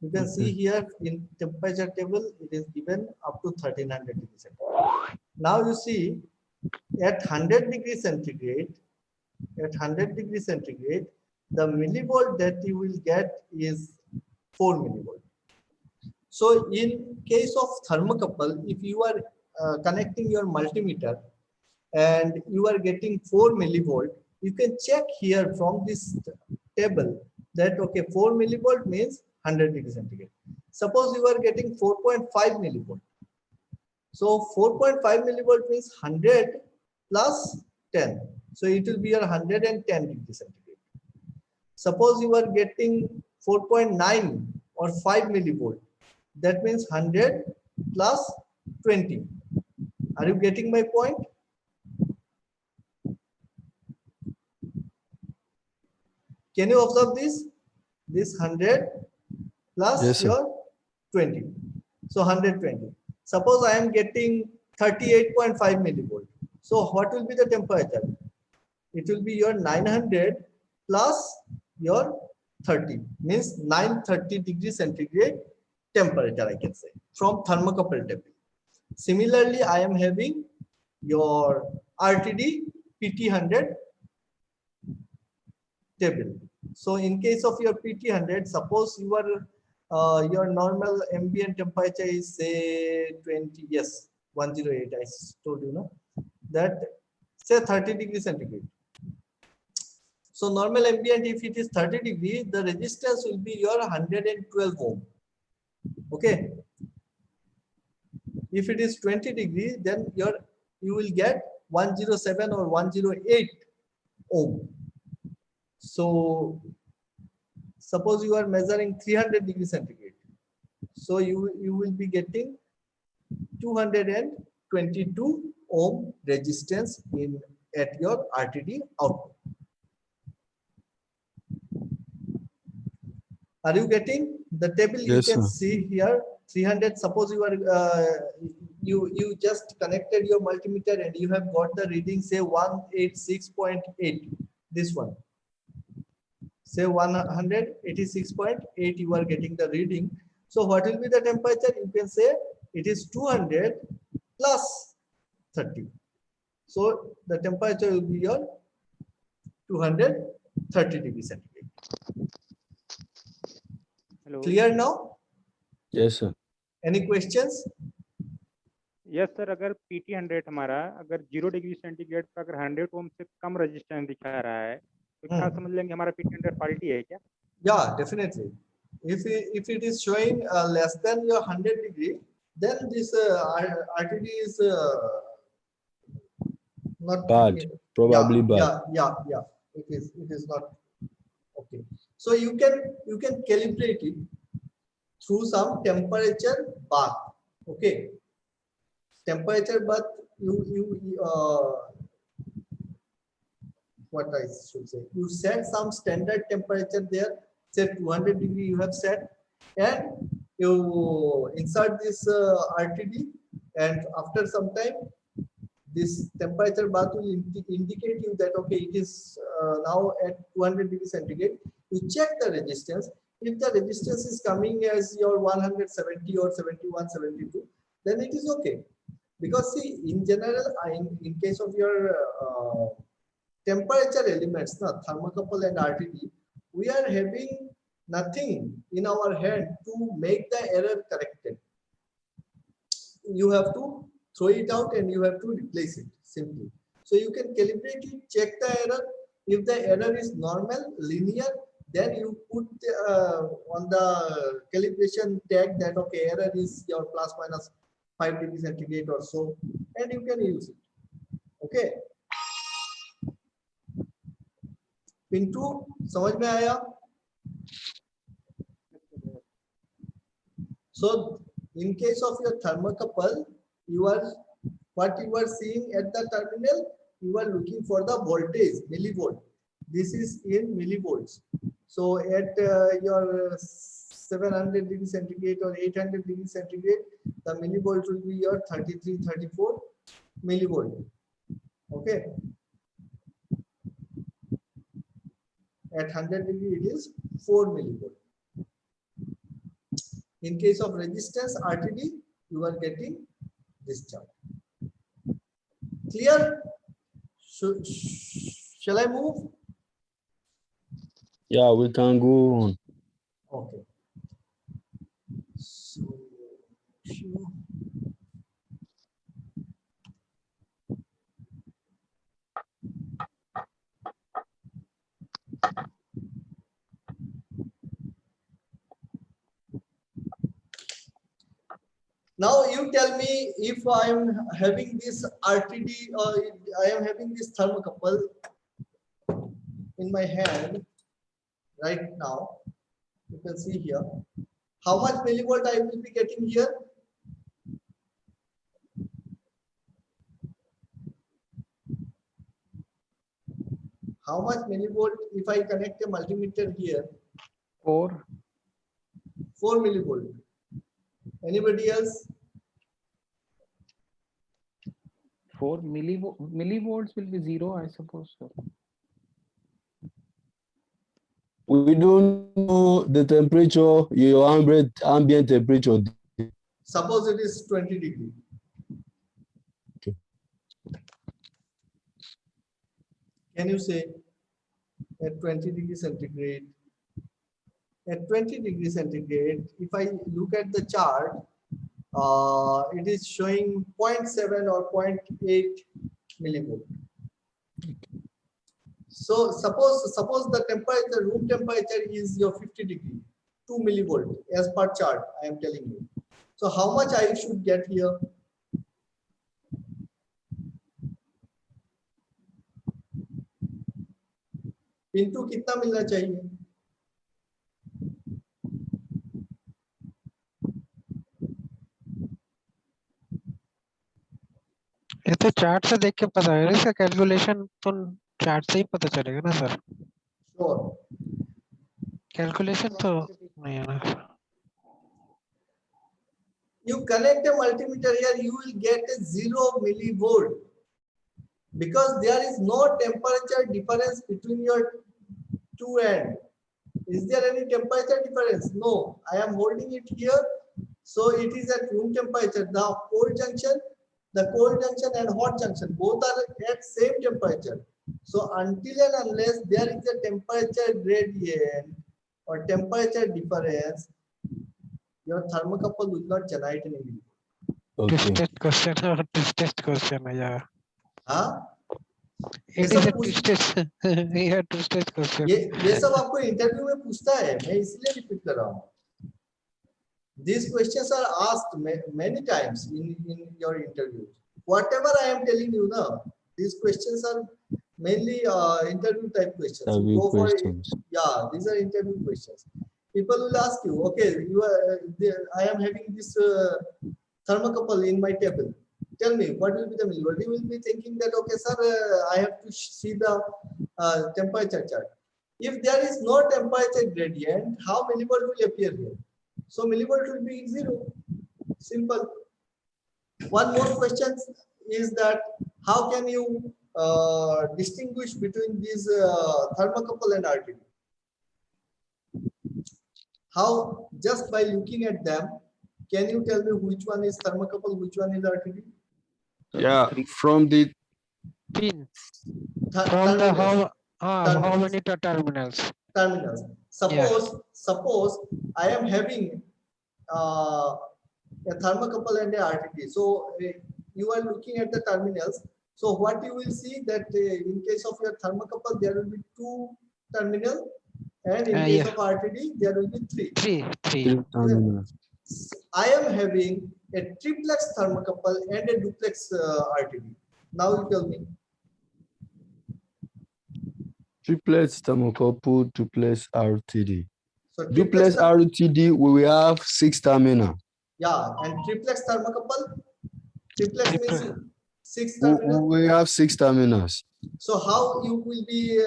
You can see here in temperature table it is given up to 1300 degrees centigrade. Now you see at 100 degrees centigrade, the millivolt that you will get is 4 millivolt. So in case of thermocouple, if you are connecting your multimeter and you are getting 4 millivolt, you can check here from this table that okay 4 millivolt means 100 degrees centigrade. Suppose you are getting 4.5 millivolt. So 4.5 millivolt means 100 plus 10. So it will be your 110 degrees centigrade. Suppose you are getting 4.9 or 5 millivolt. That means 100 plus 20. Are you getting my point? Can you observe this? This 100 plus Yes, sir. your 20. So 120. Suppose I am getting 38.5 millivolt. So what will be the temperature? It will be your 900 plus your 30. Means 930 degrees centigrade temperature I can say from thermocouple table. Similarly, I am having your RTD PT100 table. So in case of your PT100, suppose your normal ambient temperature is say 20, yes, 108. I told you, no, that say 30 degrees centigrade. So normal ambient, if it is 30 degree, the resistance will be your 112 ohm. Okay. If it is 20 degree, then you will get 107 or 108 ohm. So suppose you are measuring 300 degrees centigrade. So you will be getting 222 ohm resistance at your RTD output. Are you getting the table? Yes, you can sir. see here 300. Suppose you are you just connected your multimeter and you have got the reading say 186.8. This one. Say 186.8 you are getting the reading. So what will be the temperature? You can say it is 200 plus 30. So the temperature will be your 230 degrees centigrade. Hello. Clear now? Yes, sir. Any questions? Yes sir, अगर PT100 हमारा अगर 0 degree centigrade पर अगर 100 ओम से कम resistance दिखा रहा है तो क्या समझ लेंगे हमारा PT100 फॉल्टी है क्या? Yeah, definitely. If it is showing less than your 100 degree, then this RTD is not Bad. Probably bad. Yeah. It is not okay. So you can calibrate it through some temperature bath. Okay. Temperature bath, what I should say, you set some standard temperature there, say 200 degree you have set, and you insert this RTD, and after some time this temperature bath will indicate you that okay it is now at 200 degrees centigrade. You check the resistance. If the resistance is coming as your 170 or 71, 72, then it is okay. Because see, in general, in case of your temperature elements, thermocouple and RTD, we are having nothing in our hand to make the error corrected. You have to throw it out and you have to replace it simply. So you can calibrate it, check the error. If the error is normal, linear, then you put on the calibration tag that okay, error is your plus minus 5 degrees centigrade or so, and you can use it. Okay. Pintu समझ में आया? So in case of your thermocouple, what you are seeing at the terminal, you are looking for the voltage, millivolt. This is in millivolts. So at your 700 degree centigrade or 800 degree centigrade, the millivolt will be your 33, 34 millivolt. Okay. At 100 degree, it is 4 millivolt. In case of resistance RTD, you are getting this chart. Clear? Shall I move? Yeah, we can go on. Okay. So, sure. Now you tell me if I am having this RTD or I am having this thermocouple in my hand right now. You can see here. How much millivolt I will be getting here? How much millivolt if I connect a multimeter here? 4. 4 millivolt. Anybody else? 4 millivolts will be 0, I suppose. Sir. We don't know the temperature, your ambient temperature. Suppose it is 20 degree. Okay. Can you say at 20 degree centigrade? At 20 degree centigrade, if I look at the chart, it is showing 0.7 or 0.8 millivolt. So suppose the temperature, room temperature is your 50 degree, 2 millivolt as per chart I am telling you. So how much I should get here? Pintu कितना मिलना चाहिए? ये तो chart से देख के पता है, इसका कैलकुलेशन तो चार्ट से ही पता चलेगा ना सर। Sure. कैलकुलेशन तो नहीं है ना। You connect a multimeter here, you will get a 0 millivolt because there is no temperature difference between your two ends. Is there any temperature difference? No. I am holding it here, so it is at room temperature. Now, cold junction and hot junction both are at same temperature. So until and unless there is a temperature gradient or temperature difference, your thermocouple will not generate any millivolt. Okay. Twisted question or twisted question है यार। हाँ? It is a twisted, yeah, twisted question. ये सब आपको interview में पूछता है, मैं इसलिए रिपीट कर रहा हूँ. These questions are asked many times in your interviews. Whatever I am telling you now, these questions are mainly interview type questions. Interview Go for it. questions. Yeah, these are interview questions. People will ask you, okay, I am having this thermocouple in my table. Tell me, what will be the millivolt? You will be thinking that, okay, sir, I have to see the temperature chart. If there is no temperature gradient, how millivolt will appear here? So millivolt will be 0. Simple. One more question is that how can you distinguish between these thermocouple and RTD? How? Just by looking at them, can you tell me which one is thermocouple, which one is RTD? Yeah, from the Pin. From the how many terminals? Terminals. Suppose I am having a thermocouple and a RTD. So you are looking at the terminals. So what you will see that in case of your thermocouple there will be 2 terminals, and in case of RTD there will be 3. Three. terminals. I am having a triplex thermocouple and a duplex RTD. Now you tell me. Triplet thermocouple, duplex RTD. So Duplex RTD, we will have 6 terminal. Yeah, and triplex thermocouple. Triplex means 6 We terminals. will have 6 terminals. So how you will be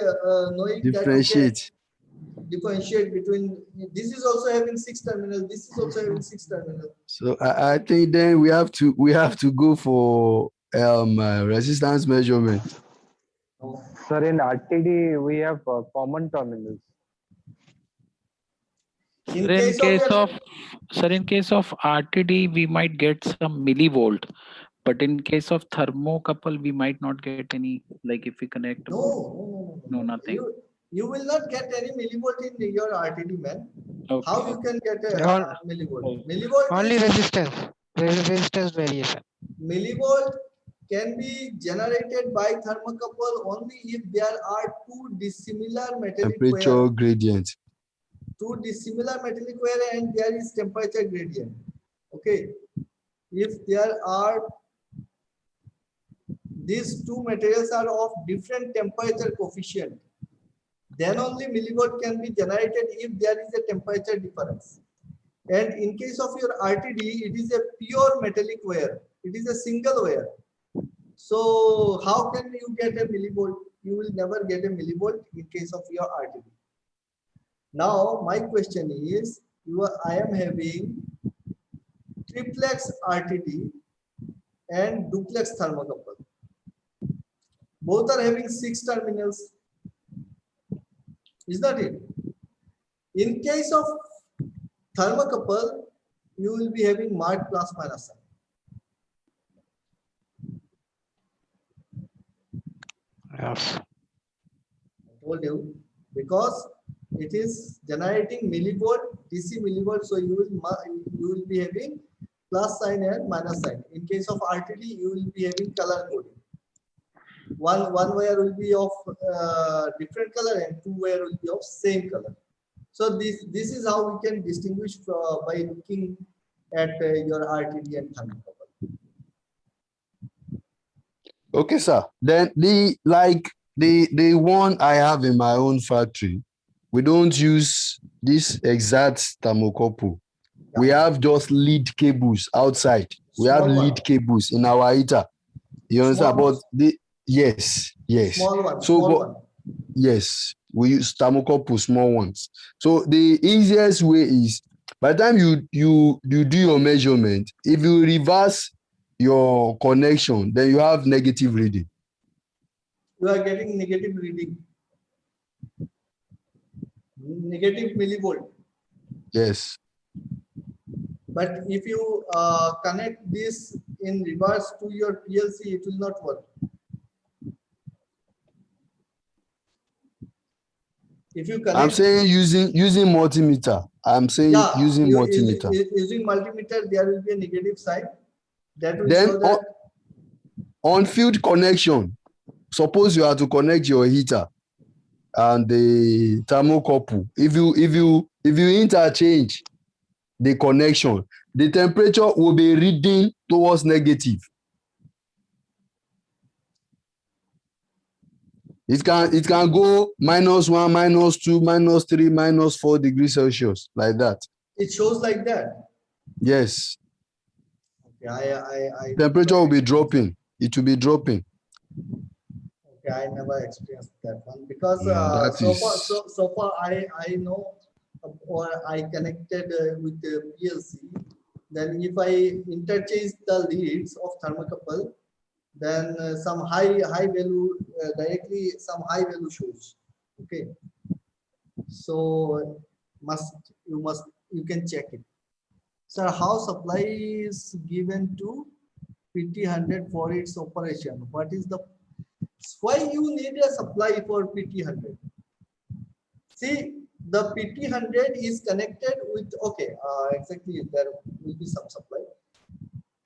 knowing Differentiate. that? Okay, differentiate between, this is also having 6 terminals, this is also having 6 terminals. So I think then we have to go for resistance measurement. Sir, in RTD, we have common terminals. In Sir, in case of case your, of sir, in case of RTD, we might get some millivolt, but in case of thermocouple, we might not get any. Like if we connect no, no, nothing. You will not get any millivolt in your RTD, man. How Okay. you can get a All- millivolt? Millivolt Only is, resistance, resistance variation. millivolt can be generated by thermocouple only if there are two dissimilar metallic Temperature wire, gradient. and there is temperature gradient. Okay, if there are, these two materials are of different temperature coefficient, then only millivolt can be generated if there is a temperature difference. And in case of your RTD, it is a pure metallic wire. It is a single wire. So how can you get a millivolt? You will never get a millivolt in case of your RTD. Now my question is, I am having triplex RTD and duplex thermocouple. Both are having 6 terminals. Is that it? In case of thermocouple, you will be having marked plus minus sign. Yes. I told you, because it is generating millivolt, DC millivolt, so you will be having plus sign and minus sign. In case of RTD, you will be having color coding. One wire will be of different color and 2 wire will be of same color. So this is how we can distinguish by looking at your RTD and thermocouple. Okay, sir. Then the one I have in my own factory, we don't use this exact thermocouple. We have just lead cables outside. We have Small one. lead cables in our heater. You understand? Small But yes. Small one. So, Small but one. yes, we use thermocouple, small ones. So the easiest way is, by the time you do your measurement, if you reverse your connection, then you have negative reading. You are getting negative reading. Negative millivolt. Yes. But if you connect this in reverse to your PLC, it will not work. If you connect, I'm saying using multimeter. I'm saying using multimeter. Using multimeter, there will be a negative sign. That will Then show that on field connection, suppose you are to connect your heater and the thermocouple. If you interchange the connection, the temperature will be reading towards negative. It can go -1, -2, -3, -4 degrees Celsius, like that. it shows like that. Yes. Okay, Temperature will be dropping. It will be dropping. Okay, I never experienced that one because Yeah, so far I know, or I connected with the PLC. Then if I interchange the leads of thermocouple, then some high value directly some high value shows. Okay, so you can check it. Sir, how supply is given to PT100 for its operation? What is the, why you need a supply for PT100? See, the PT100 is connected with, okay, exactly, there will be some supply.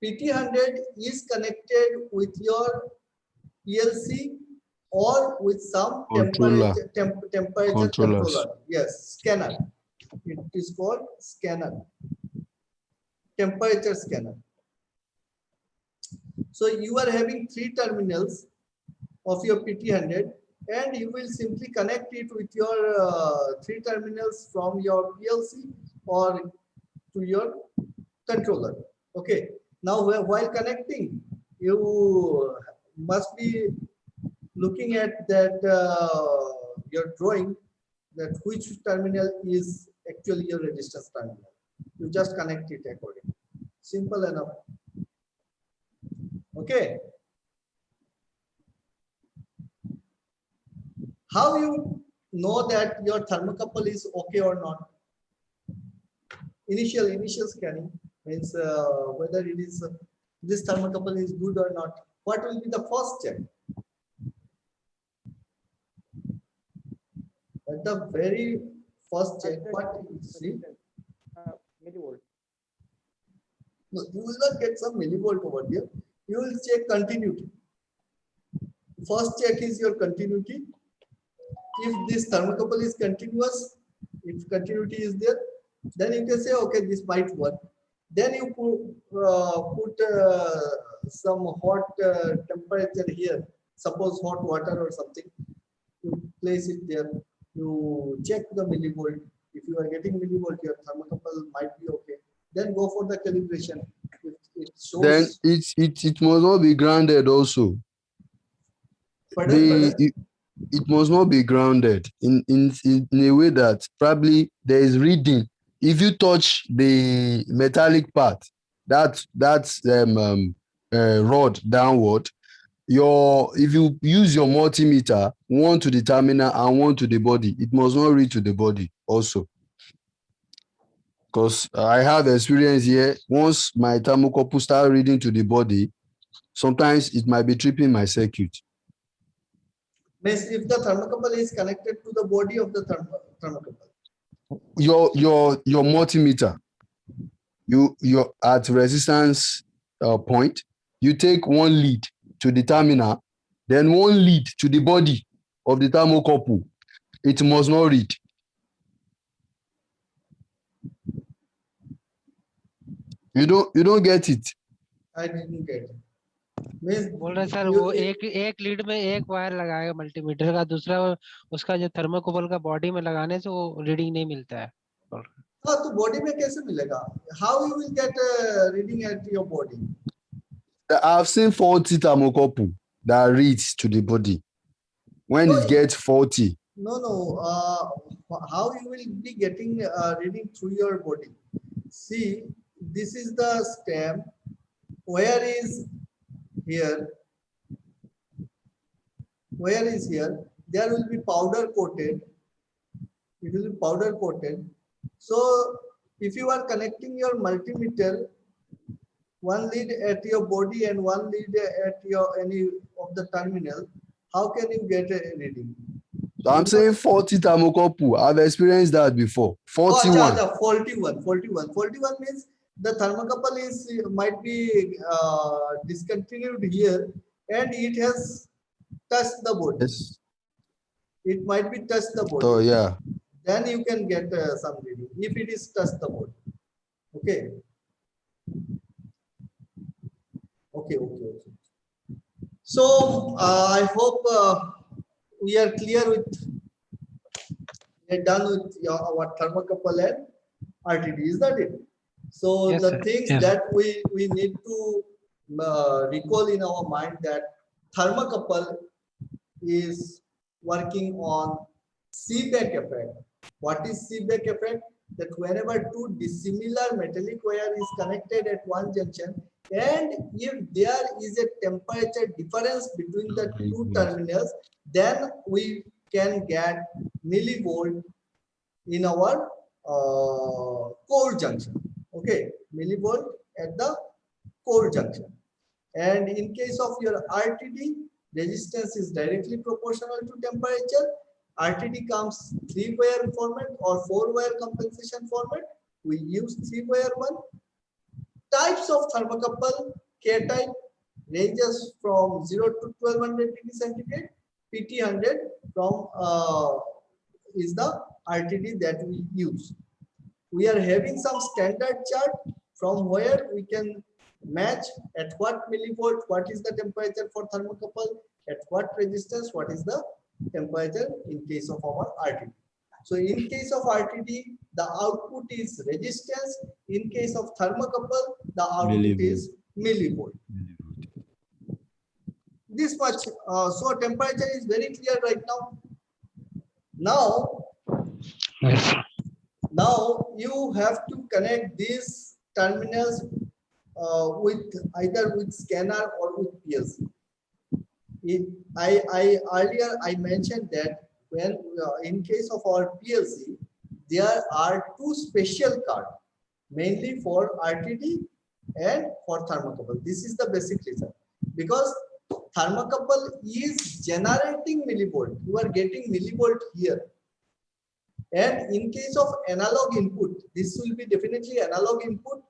PT100 is connected with your PLC or with some Controller. temperature Controllers. controller. Yes, scanner. It is called scanner. Temperature scanner. So you are having 3 terminals of your PT100, and you will simply connect it with your 3 terminals from your PLC or to your controller. Okay. Now, while connecting, you must be looking at that your drawing. that which terminal is actually your resistance terminal. You just connect it accordingly. Simple enough. Okay. How you know that your thermocouple is okay or not? Initial scanning means whether it is this thermocouple is good or not. What will be the first check? At the very first check, what you will see? Millivolt. No, you will not get some millivolt over here. You will check continuity. First check is your continuity. If this thermocouple is continuous, if continuity is there, then you can say, okay, this might work. Then you put some hot temperature here, suppose hot water or something. You place it there. You check the millivolt. If you are getting millivolt, your thermocouple might be okay. Then go for the calibration. If it shows. Then it must not be grounded also. Pardon? It must not be grounded in a way that probably there is reading. If you touch the metallic part, that's rod downward. If you use your multimeter, one to the terminal and one to the body, it must not read to the body also. Because I have experience here. Once my thermocouple start reading to the body, sometimes it might be tripping my circuit. Means if the thermocouple is connected to the body of the thermocouple. Your multimeter, you're at resistance point, you take one lead to the terminal, then one lead to the body of the thermocouple. It must not read. You don't get it. I didn't get it. Means बोल रहे sir वो एक lead में एक wire लगाएगा multimeter का, दूसरा उसका जो थर्मोकपल का बॉडी में लगाने से वो रीडिंग नहीं मिलता है. हाँ तो बॉडी में कैसे मिलेगा? How you will get reading at your body? I've seen 40 thermocouple that reads to the body. When it gets 40. No. How you will be getting reading through your body? See, this is the stem. Where is here? Where is here? There will be powder coated. It will be powder coated. So if you are connecting your multimeter, one lead at your body and one lead at your any of the terminal, how can you get a reading? So I'm saying 40 thermocouple. I've experienced that before. 41. Oh, 41 means the thermocouple might be discontinued here and it has touched the body. Yes. It might be touched the body. Oh yeah. Then you can get some reading if it is touched the body. Okay. Okay. So I hope we are clear with. We are done with our thermocouple and RTD. Is that it? So Yes, the sir. things Yes. that we need to recall in our mind that thermocouple is working on Seebeck effect. What is Seebeck effect? That whenever two dissimilar metallic wire is connected at one junction, and if there is a temperature difference between the two terminals, then we can get millivolt in our core junction. Okay, millivolt at the core junction. And in case of your RTD, resistance is directly proportional to temperature. RTD comes 3-wire format or 4-wire compensation format. We use 3-wire one. Types of thermocouple, K-type ranges from 0 to 1200 degree centigrade. PT100 from is the RTD that we use. We are having some standard chart from where we can match at what millivolt, what is the temperature for thermocouple, at what resistance, what is the temperature in case of our RTD. So in case of RTD, the output is resistance. In case of thermocouple, the output is millivolt. This much. So temperature is very clear right now. Now Yes. Now you have to connect these terminals with either with scanner or with PLC. I earlier I mentioned that when in case of our PLC, there are two special cards, mainly for RTD and for thermocouple. This is the basic reason, because thermocouple is generating millivolt. You are getting millivolt here. And in case of analog input, this will be definitely analog input.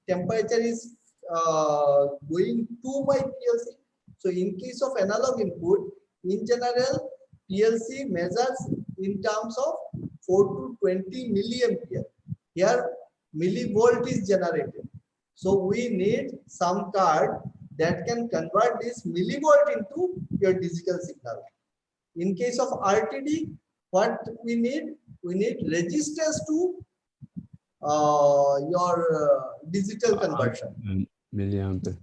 Temperature is going to my PLC. So in case of analog input, in general, PLC measures in terms of 4 to 20 milliampere. Here, millivolt is generated. So we need some card that can convert this millivolt into your digital signal. In case of RTD, what we need resistors to your digital conversion. Milliampere.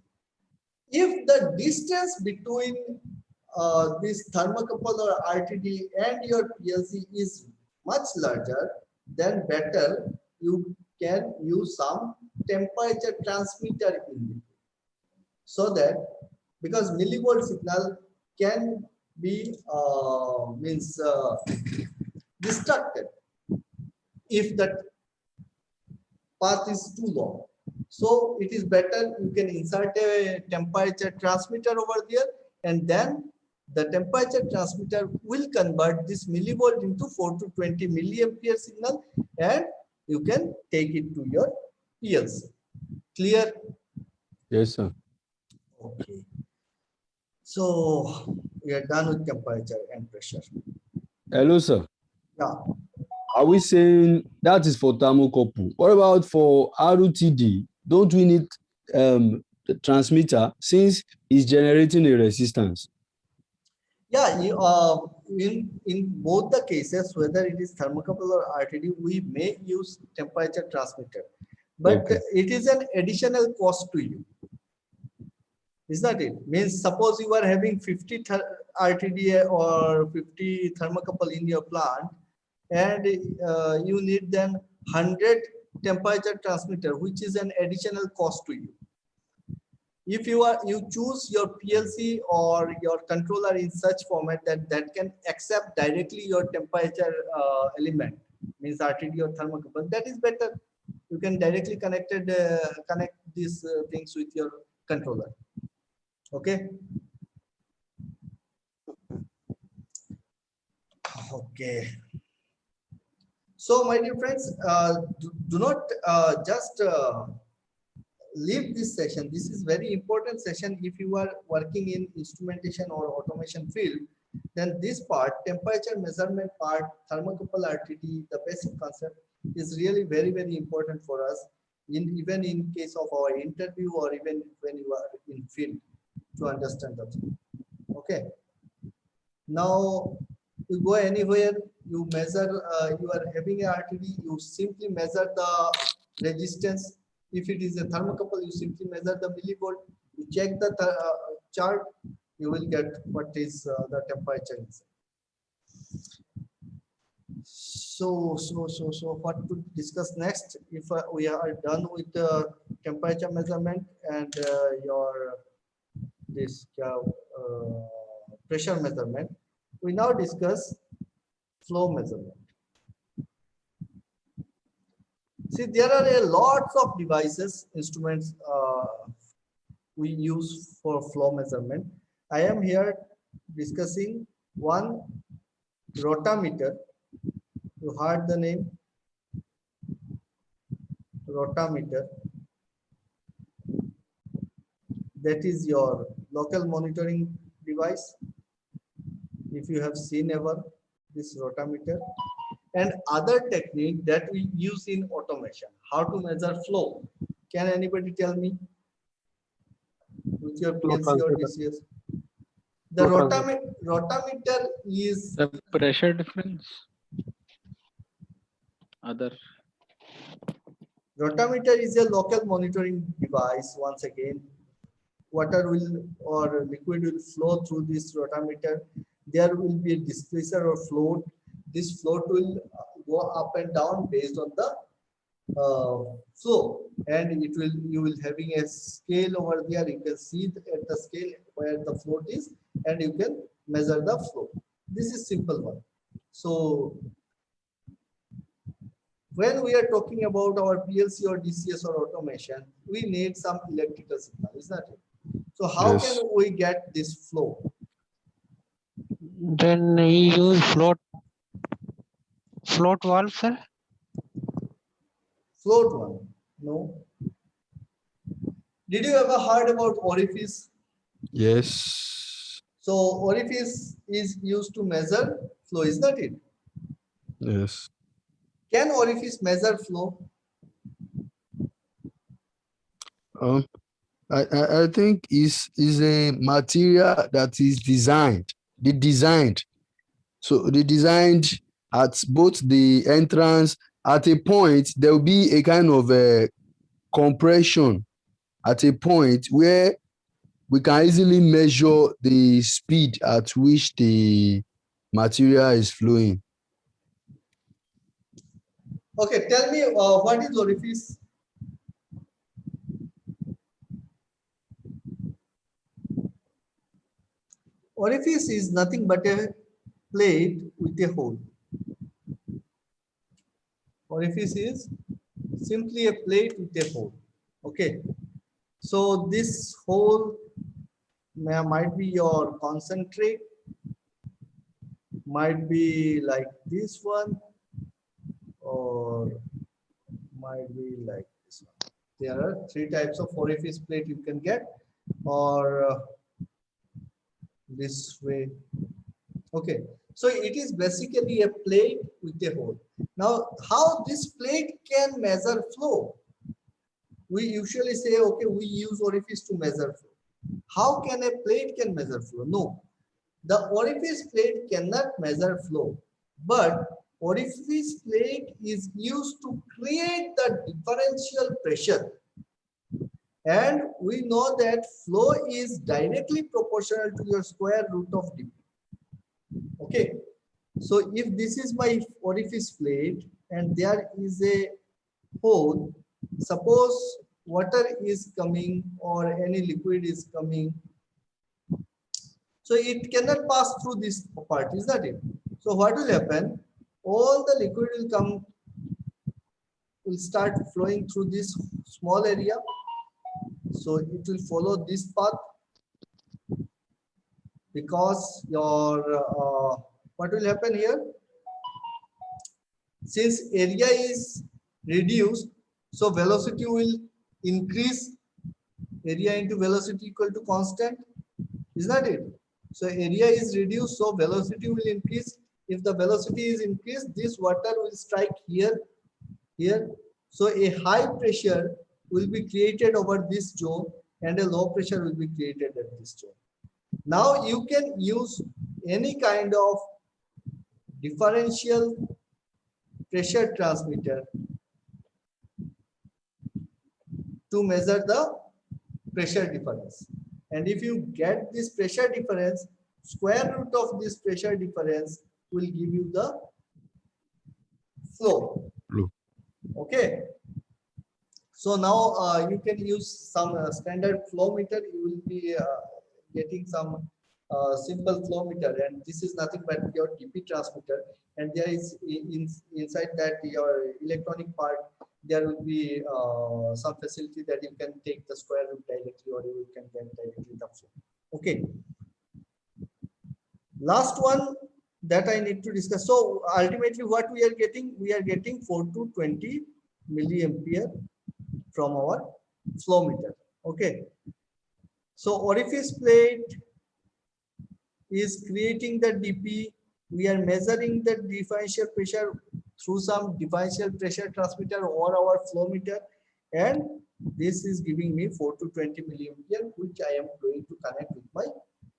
If the distance between this thermocouple or RTD and your PLC is much larger, then better you can use some temperature transmitter in it. So that, because millivolt signal can be distracted if that path is too long. So it is better you can insert a temperature transmitter over there, and then the temperature transmitter will convert this millivolt into 4 to 20 milliampere signal, and you can take it to your PLC. Clear? Yes, sir. Okay. So we are done with temperature and pressure. Hello, sir. Yeah. Are we saying that is for thermocouple? What about for RTD? Don't we need the transmitter since it's generating a resistance? Yeah, in both the cases, whether it is thermocouple or RTD, we may use temperature transmitter, but Okay. it is an additional cost to you. Is that it? Means suppose you are having 50 RTD or 50 thermocouple in your plant, and you need then 100 temperature transmitter, which is an additional cost to you. If you choose your PLC or your controller in such format that can accept directly your temperature element, means RTD or thermocouple, that is better. You can directly connect these things with your controller. Okay. Okay. So my dear friends, do not just leave this session. This is very important session. If you are working in instrumentation or automation field, then this part, temperature measurement part, thermocouple RTD, the basic concept is really very, very important for us, even in case of our interview or even when you are in field, to understand that. Okay. Now you go anywhere, you measure, you are having a RTD, you simply measure the resistance. If it is a thermocouple, you simply measure the millivolt. You check the chart, you will get what is the temperature inside. So what to discuss next? If we are done with the temperature measurement and your this pressure measurement, we now discuss flow measurement. See, there are a lots of devices, instruments we use for flow measurement. I am here discussing one rotameter. You heard the name rotameter. That is your local monitoring device. If you have seen ever this rotameter, and other technique that we use in automation, how to measure flow. Can anybody tell me with your PLC or DCS? The rotameter is The pressure difference. Other. rotameter is a local monitoring device. Once again, water will or liquid will flow through this rotameter. There will be a displacer or float. This float will go up and down based on the flow, and you will having a scale over there. You can see at the scale where the float is, and you can measure the flow. This is simple one. So when we are talking about our PLC or DCS or automation, we need some electrical signal, is that it? So how Yes. can we get this flow? Then you use float valve, sir. Float one? No. Did you ever heard about orifice? Yes. So orifice is used to measure flow, is that it? Yes. Can orifice measure flow? I think is a material that is designed. They designed. So they designed at both the entrance. At a point, there will be a kind of a compression at a point where we can easily measure the speed at which the material is flowing. Okay, tell me what is orifice? Orifice is nothing but a plate with a hole. Orifice is simply a plate with a hole. Okay, so this hole might be your concentrate, might be like this one, or might be like this one. There are three types of orifice plate you can get, or this way. Okay, so it is basically a plate with a hole. Now, how this plate can measure flow? We usually say, okay, we use orifice to measure flow. How can a plate can measure flow? No, the orifice plate cannot measure flow, but orifice plate is used to create the differential pressure. And we know that flow is directly proportional to your square root of dP. Okay, so if this is my orifice plate and there is a hole, suppose water is coming or any liquid is coming, so it cannot pass through this part, is that it? So what will happen? All the liquid will start flowing through this small area. So it will follow this path, because your what will happen here? Since area is reduced, so velocity will increase. Area into velocity equal to constant, is that it? So area is reduced, so velocity will increase. If the velocity is increased, this water will strike here. So a high pressure will be created over this zone and a low pressure will be created at this zone. Now you can use any kind of differential pressure transmitter to measure the pressure difference. And if you get this pressure difference, square root of this pressure difference will give you the flow. Okay. So now you can use some standard flow meter. You will be getting some simple flow meter, and this is nothing but your TP transmitter. And there is inside that your electronic part, there will be some facility that you can take the square root directly, or you can get directly the flow. Okay. Last one that I need to discuss. So ultimately, what we are getting 4 to 20 milliampere from our flow meter. Okay. So orifice plate is creating the dP. We are measuring the differential pressure through some differential pressure transmitter or our flow meter, and this is giving me 4 to 20 milliampere, which I am going to connect with my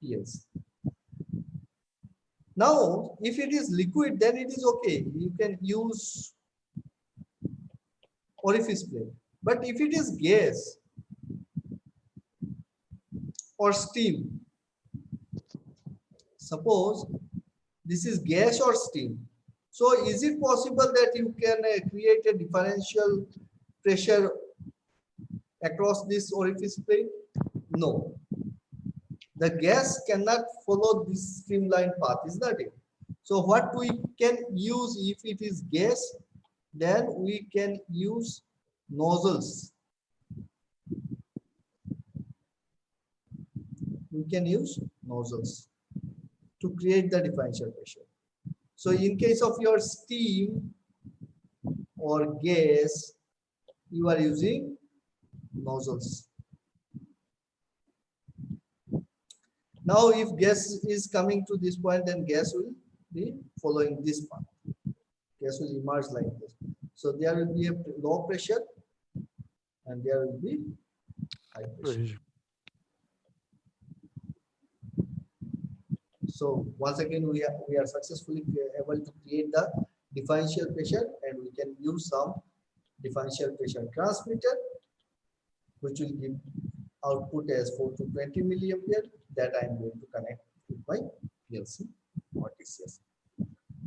PLC. Now, if it is liquid, then it is okay. You can use orifice plate. But if it is gas or steam, suppose this is gas or steam, So is it possible that you can create a differential pressure across this orifice plate? No. The gas cannot follow this streamlined path, is that it? So what we can use if it is gas, then we can use nozzles. We can use nozzles to create the differential pressure. So in case of your steam or gas, you are using nozzles. Now if gas is coming to this point, then gas will be following this path. Gas will emerge like this. So there will be a low pressure and there will be high pressure. So once again, we are successfully able to create the differential pressure, and we can use some differential pressure transmitter, which will give output as 4 to 20 milliampere that I am going to connect with my PLC or TCS.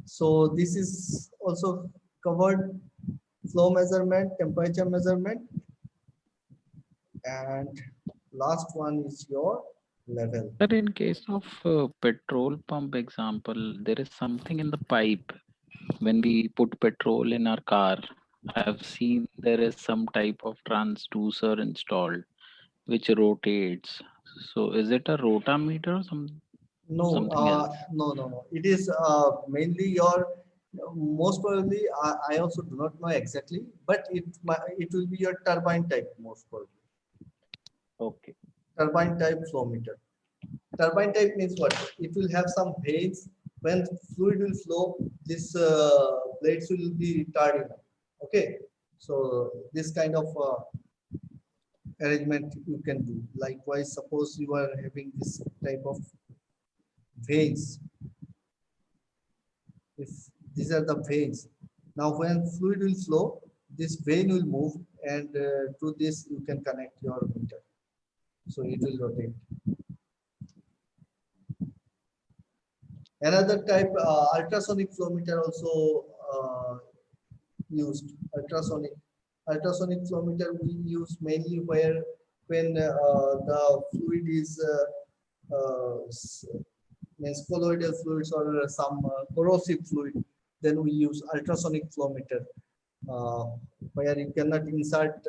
So this is also covered flow measurement, temperature measurement, and last one is your level. But in case of petrol pump example, there is something in the pipe. When we put petrol in our car, I have seen there is some type of transducer installed which rotates. So is it a rotameter or something else? No. It is mainly your, most probably, I also do not know exactly, but it will be your turbine type most probably. Okay. Turbine type flow meter. Turbine type means what? It will have some vanes. When fluid will flow, this blades will be turning. Okay, so this kind of arrangement you can do. Likewise, suppose you are having this type of vanes. If these are the vanes, now when fluid will flow, this vane will move, and to this you can connect your meter. So it will rotate. Another type, ultrasonic flow meter also used. Ultrasonic flow meter we use mainly where when the fluid is means colloidal fluids or some corrosive fluid, then we use ultrasonic flow meter where you cannot insert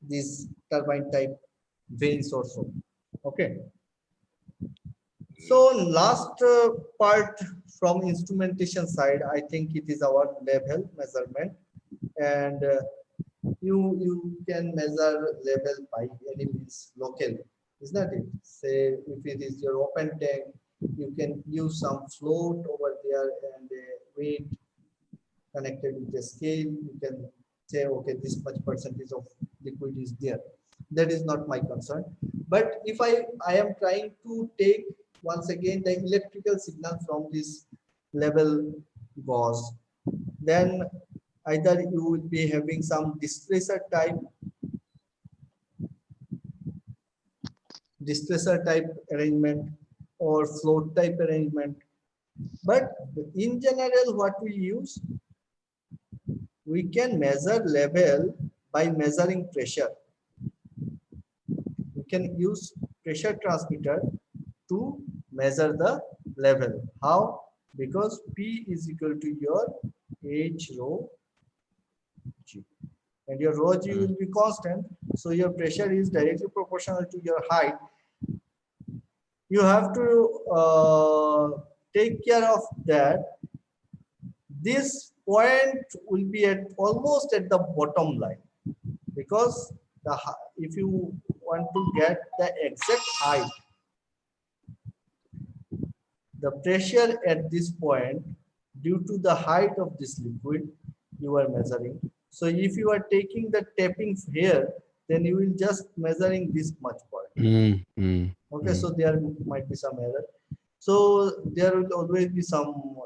these turbine type vanes also. Okay. So last part from instrumentation side, I think it is our level measurement, and you can measure level by any means locally, is that it? Say if it is your open tank, you can use some float over there and a weight connected with a scale. You can say, okay, this much percentage of liquid is there. That is not my concern. But if I am trying to take once again the electrical signal from this level gauge, then either you will be having some displacer type arrangement or float type arrangement. But in general, what we use, we can measure level by measuring pressure. We can use pressure transmitter to measure the level. How? Because P is equal to your H rho G, and your rho G will be constant, so your pressure is directly proportional to your height. You have to take care of that. This point will be at almost at the bottom line, because if you want to get the exact height, the pressure at this point due to the height of this liquid you are measuring. So if you are taking the tapping here, then you will just measuring this much point. Okay, so there might be some error. So there will always be some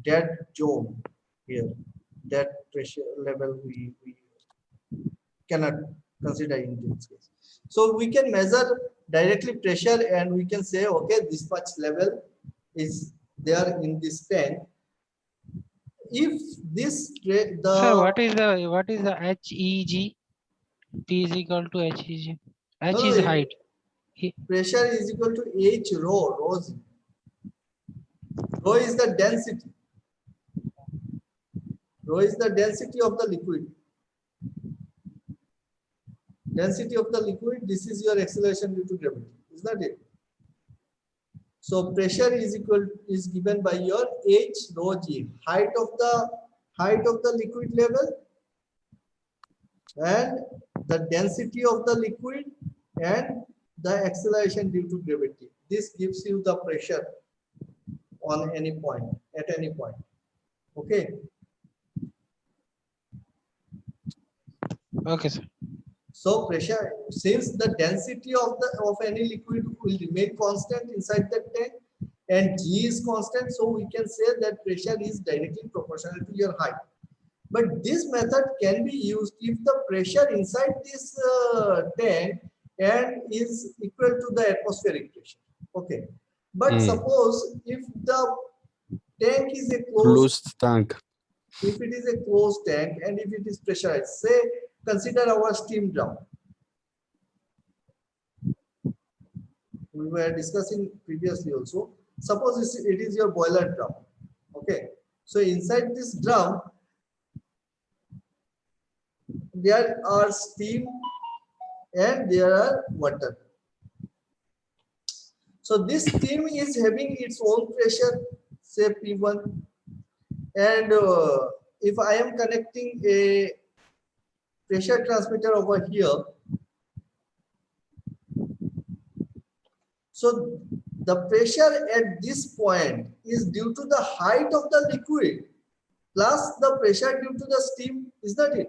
dead zone here. That pressure level we cannot consider in this case. So we can measure directly pressure, and we can say, okay, this much level is there in this tank. if this Sir, the what is the HEG? P is equal to HEG. H no, is no, height. pressure is equal to H rho. Rho is the density. Rho is the density of the liquid. Density of the liquid, this is your acceleration due to gravity. Is that it? So pressure is given by your H rho g, height of the liquid level, and the density of the liquid, and the acceleration due to gravity. This gives you the pressure on any point, at any point. Okay. Okay, sir. So pressure, since the density of any liquid will remain constant inside the tank and G is constant, so we can say that pressure is directly proportional to your height. But this method can be used if the pressure inside this tank and is equal to the atmospheric pressure. Okay. But suppose if the tank is a Closed tank. if it is a closed tank and if it is pressurized, say consider our steam drum. We were discussing previously also. Suppose it is your boiler drum. Okay. So inside this drum, there are steam and there are water. So this steam is having its own pressure, say P1. And if I am connecting a pressure transmitter over here, so the pressure at this point is due to the height of the liquid plus the pressure due to the steam. Is that it?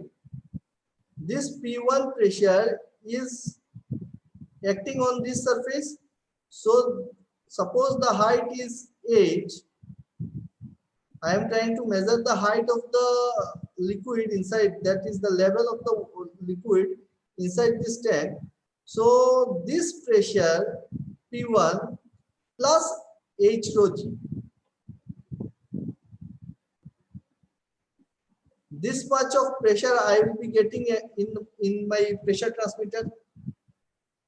This P1 pressure is acting on this surface. So suppose the height is H. I am trying to measure the height of the liquid inside, that is the level of the liquid inside this tank. So this pressure P1 plus H rho g. This much of pressure I will be getting in my pressure transmitter.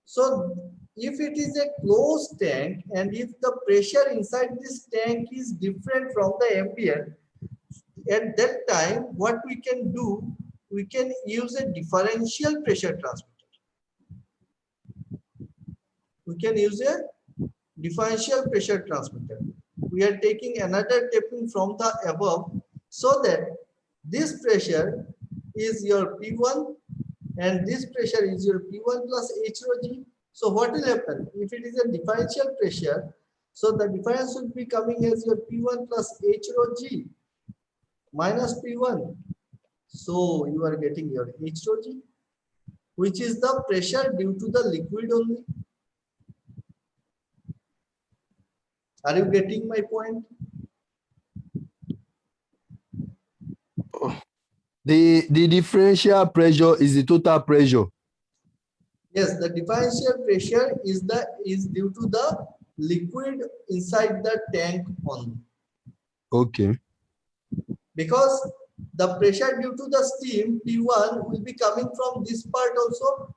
So if it is a closed tank and if the pressure inside this tank is different from the ambient, at that time what we can do, we can use a differential pressure transmitter. We can use a differential pressure transmitter. We are taking another tapping from the above so that this pressure is your P1 and this pressure is your P1 plus H rho g. So what will happen if it is a differential pressure? So the difference will be coming as your P1 plus H rho g minus P1. So you are getting your H rho g, which is the pressure due to the liquid only. Are you getting my point? The differential pressure is the total pressure. Yes, the differential pressure is due to the liquid inside the tank only. Okay. Because the pressure due to the steam P1 will be coming from this part also.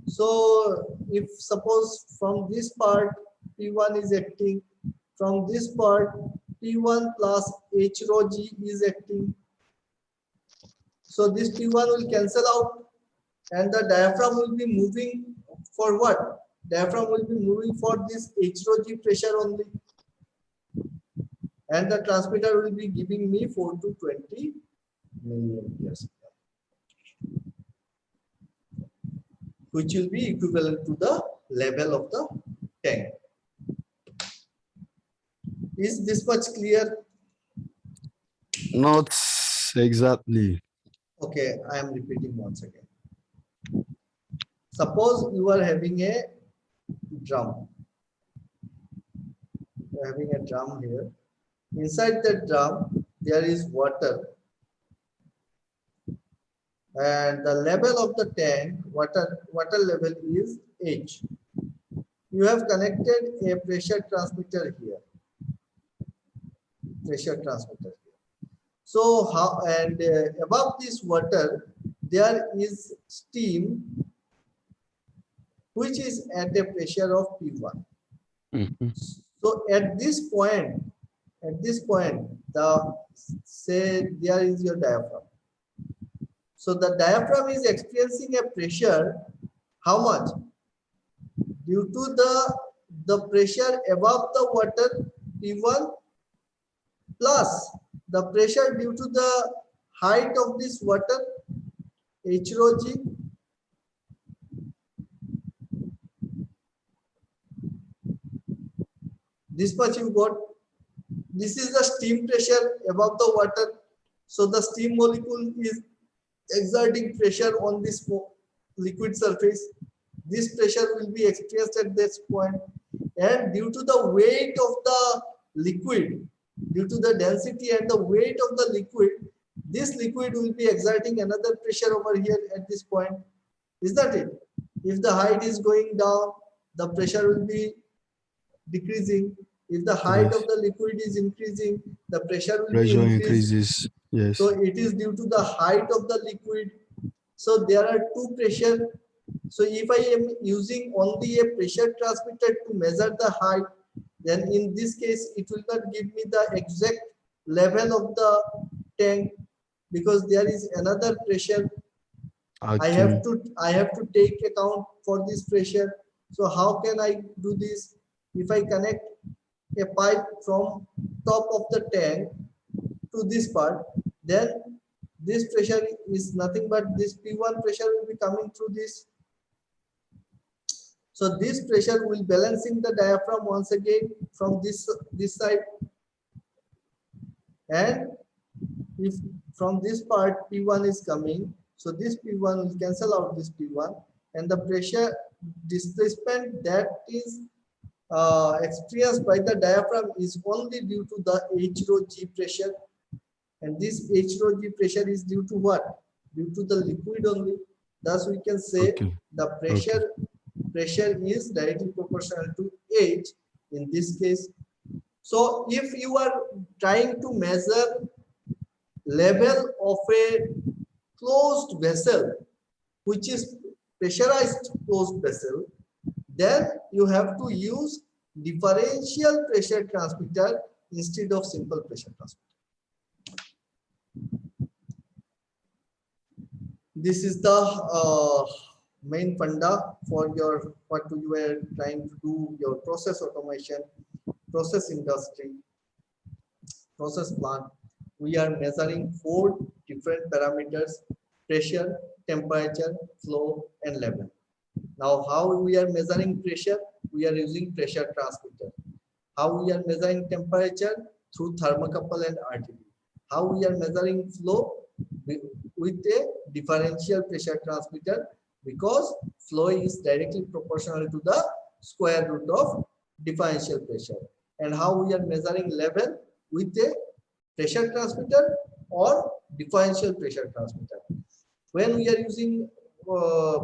So if suppose from this part P1 is acting, from this part P1 plus H rho g is acting. So this P1 will cancel out and the diaphragm will be moving for what? Diaphragm will be moving for this H rho g pressure only. And the transmitter will be giving me 4 to 20 milliamperes, which will be equivalent to the level of the tank. Is this much clear? Not exactly. Okay, I am repeating once again. Suppose you are having a drum. You are having a drum here. Inside the drum, there is water. And the level of the tank, water level is H. You have connected a pressure transmitter here. Pressure transmitter here. So how, and above this water there is steam which is at a pressure of P1. Mhm. So at this point, the say there is your diaphragm. So the diaphragm is experiencing a pressure, how much? Due to the pressure above the water P1 plus the pressure due to the height of this water H rho G. This much you got. This is the steam pressure above the water. So the steam molecule is exerting pressure on this liquid surface. This pressure will be experienced at this point, and due to the weight of the liquid, due to the density and the weight of the liquid, this liquid will be exerting another pressure over here at this point. Is that it? If the height is going down, the pressure will be decreasing. If the height Yes. of the liquid is increasing, the pressure will Pressure be increasing. increases. Yes. So it is due to the height of the liquid. So there are two pressure. So if I am using only a pressure transmitter to measure the height, then in this case it will not give me the exact level of the tank, because there is another pressure. I have to take account for this pressure. So how can I do this? If I connect a pipe from top of the tank to this part, then this pressure is nothing but this P1 pressure will be coming through this. So this pressure will balancing the diaphragm once again from this side, and if from this part P1 is coming, so this P1 will cancel out this P1, and the pressure displacement that is experienced by the diaphragm is only due to the H rho G pressure, and this H rho G pressure is due to what? Due to the liquid only. Thus we can say the pressure is directly proportional to H in this case. So if you are trying to measure level of a closed vessel, which is pressurized closed vessel, then you have to use differential pressure transmitter instead of simple pressure transmitter. This is the main funda for your what you were trying to do, your process automation, process industry, process plant. We are measuring 4 different parameters: pressure, temperature, flow, and level. Now, how we are measuring pressure? We are using pressure transmitter. How we are measuring temperature? Through thermocouple and RTD. How we are measuring flow? With a differential pressure transmitter, because flow is directly proportional to the square root of differential pressure. And how we are measuring level? With a pressure transmitter or differential pressure transmitter. When we are using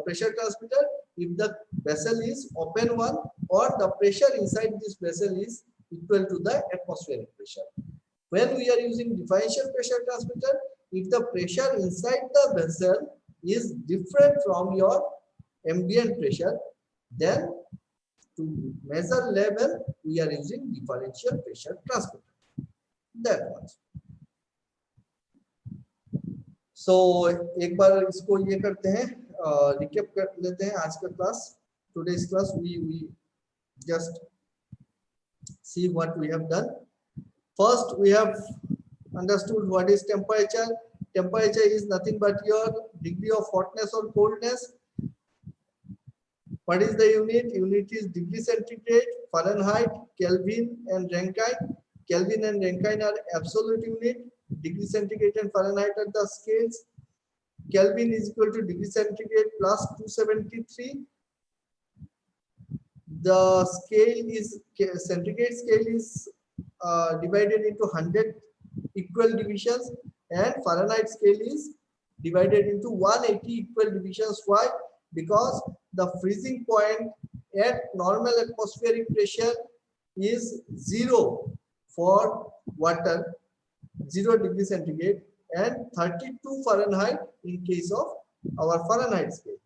pressure transmitter, if the vessel is open one or the pressure inside this vessel is equal to the atmospheric pressure. When we are using differential pressure transmitter, if the pressure inside the vessel is different from your ambient pressure, then to measure level, we are using differential pressure transmitter. That much. So एक बार इसको ये करते हैं, recap कर लेते हैं आज का class. Today's class we just see what we have done. First, we have understood what is temperature. Temperature is nothing but your degree of hotness or coldness. What is the unit? Unit is degree centigrade, Fahrenheit, Kelvin, and Rankine. Kelvin and Rankine are absolute unit. Degree centigrade and Fahrenheit are the scales. Kelvin is equal to degree centigrade plus 273. The scale is centigrade scale is divided into 100 equal divisions, and Fahrenheit scale is divided into 180 equal divisions. Why? Because the freezing point at normal atmospheric pressure is 0 for water, 0 degree centigrade, and 32 Fahrenheit in case of our Fahrenheit scale.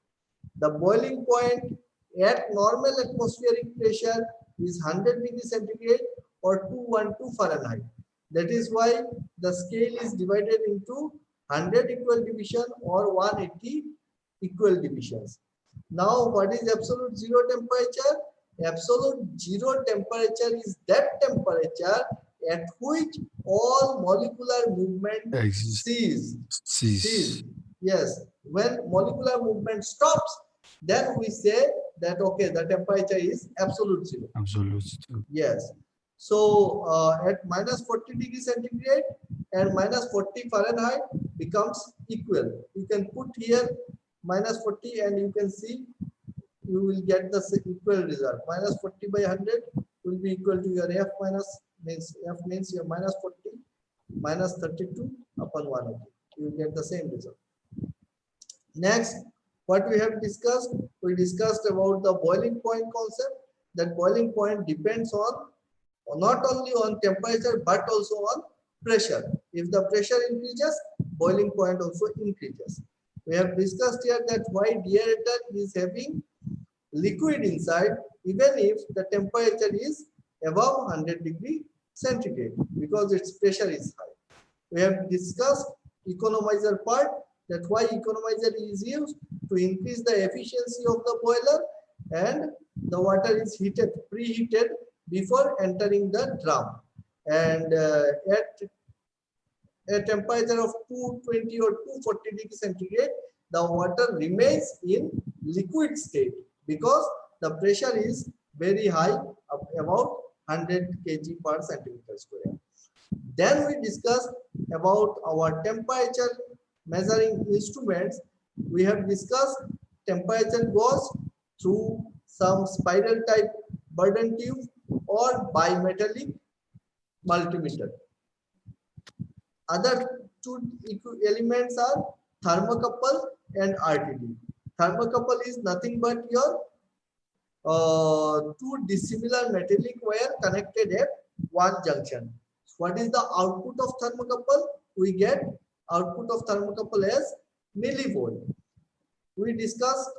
The boiling point at normal atmospheric pressure is 100 degree centigrade or 212 Fahrenheit. That is why the scale is divided into 100 equal division or 180 equal divisions. Now, what is absolute zero temperature? Absolute zero temperature is that temperature at which all molecular movement cease. Yes, when molecular movement stops, then we say that okay, the temperature is absolute zero. Absolute. Yes. So at minus 40 degree centigrade and minus 40 Fahrenheit becomes equal. You can put here minus 40 and you can see you will get the equal result. Minus 40 by 100 will be equal to your F means your minus 40 minus 32 upon 180. You will get the same result. Next, what we have discussed, we discussed about the boiling point concept. That boiling point depends on not only on temperature but also on pressure. If the pressure increases, boiling point also increases. We have discussed here that why deaerator is having liquid inside even if the temperature is above 100 degree centigrade because its pressure is high. We have discussed economizer part, that why economizer is used to increase the efficiency of the boiler, and the water is heated, preheated before entering the drum, and at a temperature of 220 or 240 degree centigrade, the water remains in liquid state because the pressure is very high, about 100 kg per centimeter square. Then we discussed about our temperature measuring instruments. We have discussed temperature goes through some spiral type Bourdon tube or bimetallic multimeter. Other two elements are thermocouple and RTD. Thermocouple is nothing but your two dissimilar metallic wire connected at one junction. What is the output of thermocouple? We get output of thermocouple as millivolt. We discussed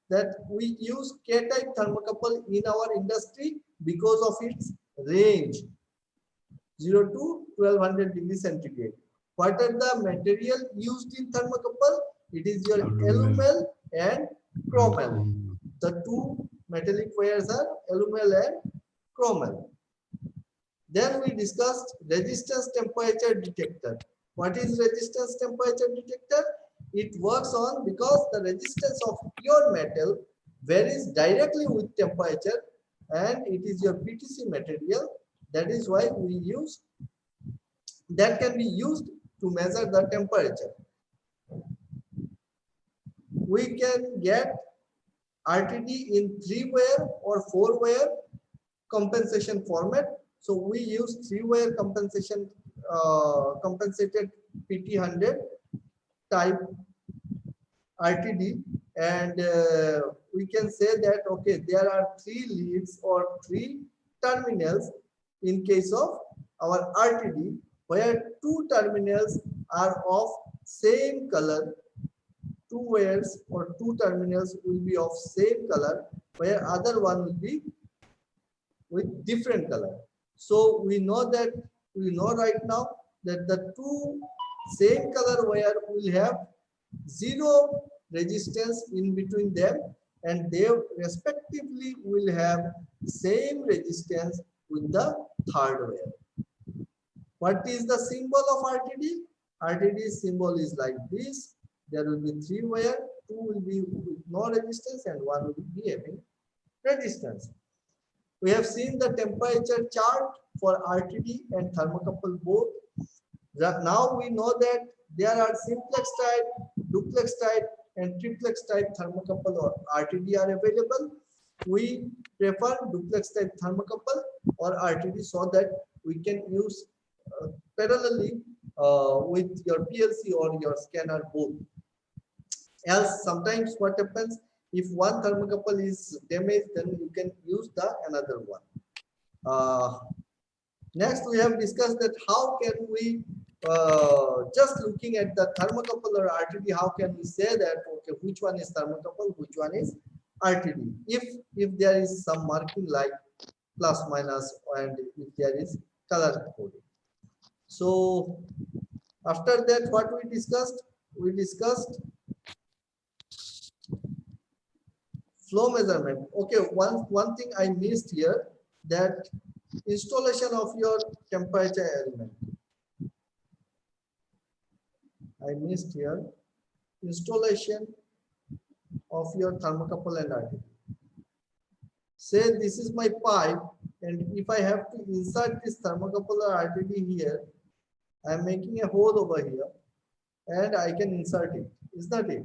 that we use K-type thermocouple in our industry because of its range 0 to 1200 degree centigrade. What are the material used in thermocouple? It is your alumel and chromel. The two metallic wires are alumel and chromel. Then we discussed resistance temperature detector. What is resistance temperature detector? It works on because the resistance of pure metal varies directly with temperature, and it is your PTC material. That is why we use that can be used to measure the temperature. We can get RTD in 3-wire or 4-wire compensation format. So we use 3-wire compensation compensated PT100 type RTD, and we can say that okay, there are 3 leads or 3 terminals in case of our RTD, where 2 terminals are of same color. 2 wires or 2 terminals will be of same color, where other one will be with different color. So we know right now that the 2 same color wire will have 0 resistance in between them, and they respectively will have same resistance with the 3rd wire. What is the symbol of RTD? RTD symbol is like this. There will be 3 wire, 2 will be with no resistance and 1 will be having resistance. We have seen the temperature chart for RTD and thermocouple both. Now we know that there are simplex type, duplex type and triplex type thermocouple or RTD are available. We prefer duplex type thermocouple or RTD so that we can use parallelly with your PLC or your scanner both. Else sometimes what happens, if one thermocouple is damaged, then you can use the another one. Next we have discussed that how can we just looking at the thermocouple or RTD, how can we say that, okay, which one is thermocouple, which one is RTD? If there is some marking like plus minus and if there is color coding. So after that, what we discussed? We discussed flow measurement. Okay, one thing I missed here, that installation of your temperature element. I missed here installation of your thermocouple and RTD. Say this is my pipe, and if I have to insert this thermocouple or RTD here, I am making a hole over here and I can insert it. Is that it?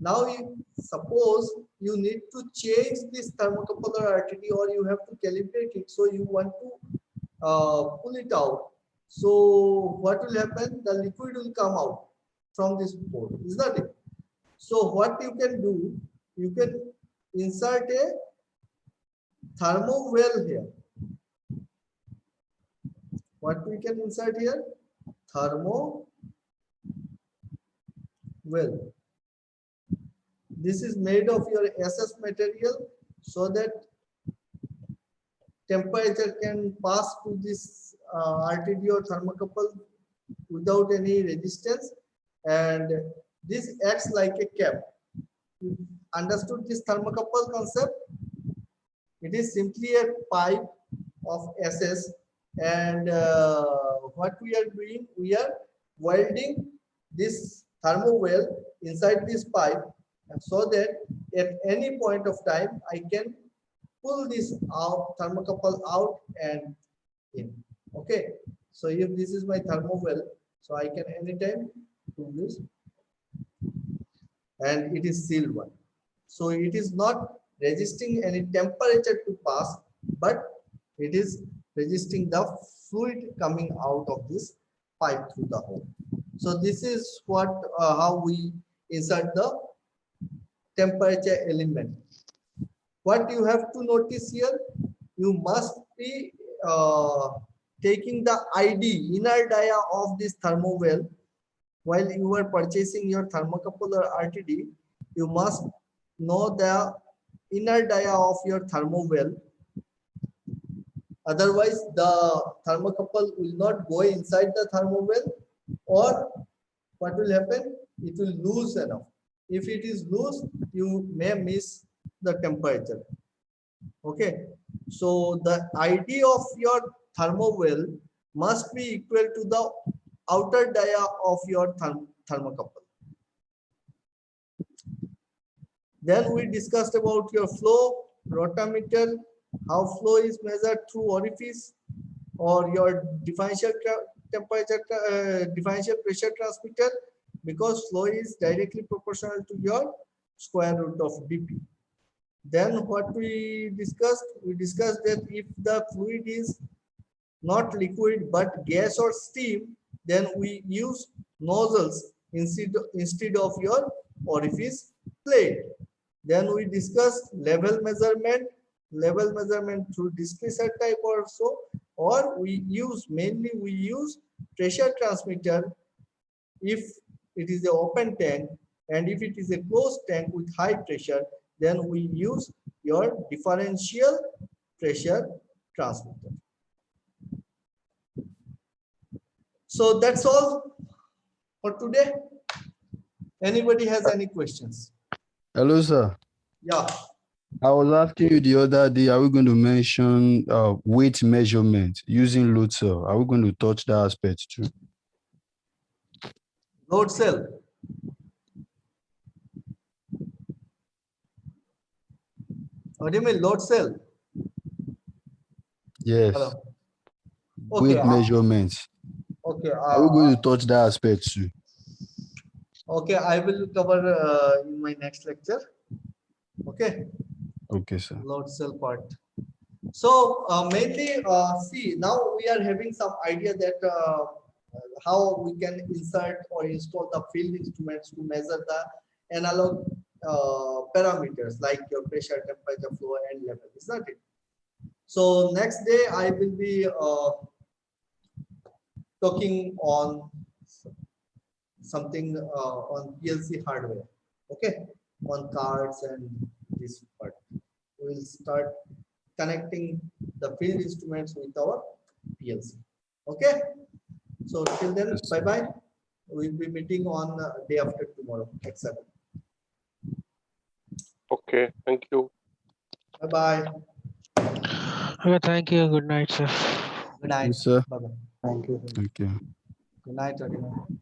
Now, suppose you need to change this thermocouple or RTD, or you have to calibrate it, so you want to pull it out. So what will happen? The liquid will come out from this port. Is that it? So what you can do, you can insert a thermo well here. What we can insert here? Thermo well. This is made of your SS material, so that temperature can pass to this RTD or thermocouple without any resistance, and this acts like a cap. You understood this thermocouple concept? It is simply a pipe of SS, and what we are doing, we are welding this thermo well inside this pipe, and so that at any point of time I can pull this out, thermocouple out and in. Okay, so if this is my thermo well, so I can anytime do this, and it is sealed one. So it is not resisting any temperature to pass, but it is resisting the fluid coming out of this pipe through the hole. So this is what how we insert the temperature element. What you have to notice here, you must be taking the ID, inner dia of this thermo well. While you are purchasing your thermocouple or RTD, you must know the inner dia of your thermo well. Otherwise, the thermocouple will not go inside the thermo well, or what will happen? It will lose enough. If it is loose, you may miss the temperature. Okay, so the ID of your thermo well must be equal to the outer dia of your thermocouple. Then we discussed about your flow, rotameter, how flow is measured through orifice, or your differential temperature, differential pressure transmitter, because flow is directly proportional to your square root of dP. Then what we discussed that if the fluid is not liquid but gas or steam, then we use nozzles instead of your orifice plate. Then we discussed level measurement through displacer type or so, or we use pressure transmitter if it is an open tank, and if it is a closed tank with high pressure, then we use your differential pressure transmitter. So that's all for today. Anybody has any questions? Hello, sir. Yeah. I was asking you the other day, are we going to mention weight measurement using load cell? Are we going to touch that aspect too? Load cell. What do you mean load cell? Yes. Hello. Weight Okay. measurements. Okay. Are we going to touch that aspect too? Okay, I will cover in my next lecture. Okay. Okay, sir. Load cell part. So mainly, see, now we are having some idea that how we can insert or install the field instruments to measure the analog parameters like your pressure, temperature, flow, and level. Is that it? So next day I will be talking on something on PLC hardware. Okay, on cards and this part. We will start connecting the field instruments with our PLC. Okay. So till then, Yes. bye bye. We'll be meeting on day after tomorrow at 7. Okay, thank you. Bye bye. Okay, thank you. Good night, sir. Good night. Yes, sir. Bye bye. Thank you. Okay. Good night, everyone.